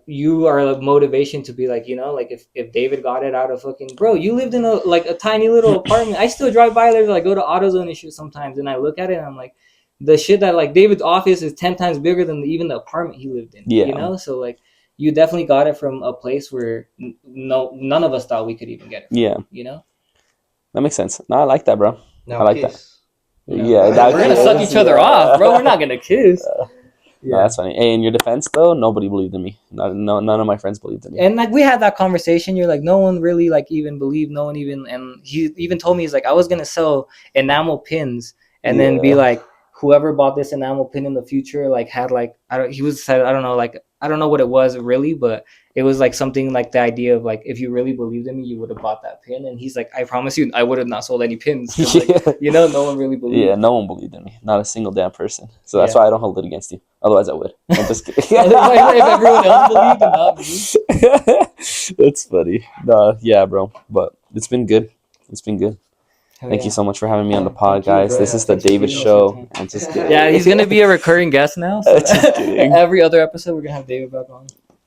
you are a motivation to be like, you know, like if David got it out of fucking, bro, you lived in a tiny little apartment. I still drive by there, like go to AutoZone and shit sometimes, and I look at it and I'm like, the shit that like David's office is 10 times bigger than even the apartment he lived in. Yeah. You know, so like you definitely got it from a place where none of us thought we could even get it from, Yeah. you know. That makes sense. No, I like that, bro. Now I like kiss. No. Yeah, we're that gonna kiss, suck each other yeah. off, bro. We're not gonna kiss. No, that's funny. Hey, in your defense, though, nobody believed in me. None of my friends believed in me. And like we had that conversation, you're like, no one really like even believed, no one even, and he even told me, he's like, I was gonna sell enamel pins and then be Yeah. like, whoever bought this enamel pin in the future, like had like I don't know, like I don't know what it was really, but it was like something like the idea of like, if you really believed in me, you would have bought that pin. And he's like, I promise you, I would have not sold any pins. 'Cause, like, Yeah. you know, no one really believed. Yeah, no one believed in me. Not a single damn person. So that's Yeah. why I don't hold it against you. Otherwise, I would. I'm just kidding. if everyone else believed and not me. That's funny. No, yeah, bro. But it's been good. It's been good. Hell Thank yeah. you so much for having me on the pod, Thank you, guys. bro. This is the Thanks for David giving us Show. your time. I'm just kidding. Yeah, he's gonna be a recurring guest now. So Just kidding. every other episode, we're gonna have David back on.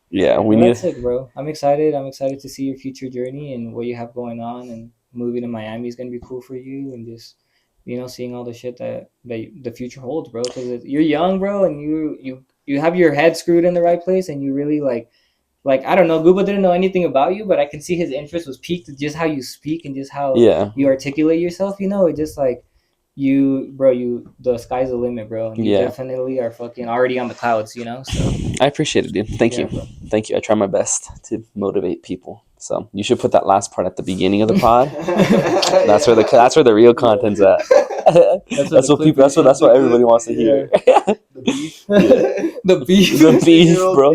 Yeah, we Well, need. that's sick, bro. I'm excited. I'm excited to see your future journey and what you have going on. And moving to Miami is gonna be cool for you. And just, you know, seeing all the shit that the future holds, bro. Because you're young, bro, and you have your head screwed in the right place, and you really like I don't know. Guba didn't know anything about you, but I can see his interest was piqued to just how you speak and just how Yeah. you articulate yourself. You know, it just like the sky's the limit, bro. And you Yeah. definitely are fucking already on the clouds. You know, so. I appreciate it, dude. Thank Yeah, you. bro. Thank you. I try my best to motivate people. So you should put that last part at the beginning of the pod. That's where the real content's at. That's what everybody wants to hear. The beef. The beef. The beef, bro.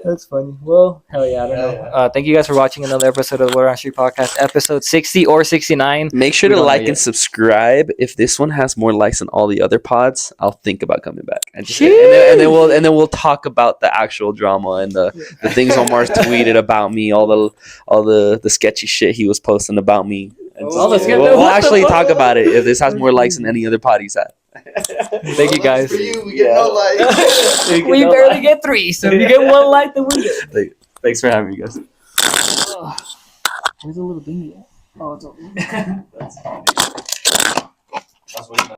That's funny. Well, hell yeah, I don't know. Yeah. Thank you guys for watching another episode of the Water on Street Podcast, episode 60 or 69. Make sure We to don't know like yet. and subscribe. If this one has more likes than all the other pods, I'll think about coming back. And Sheesh. then we'll talk about the actual drama and the things Omar's tweeted about me, all the sketchy shit he was posting about me. And All the just- sketchy- we'll what the actually fuck? talk about it if this has more likes than any other pod he's had. Thank you, guys. For you, we get no likes. We barely get 3, so if you get 1 like, then we're good. Thanks for having me, guys. Where's the little dinghy at? Oh, it's over. That's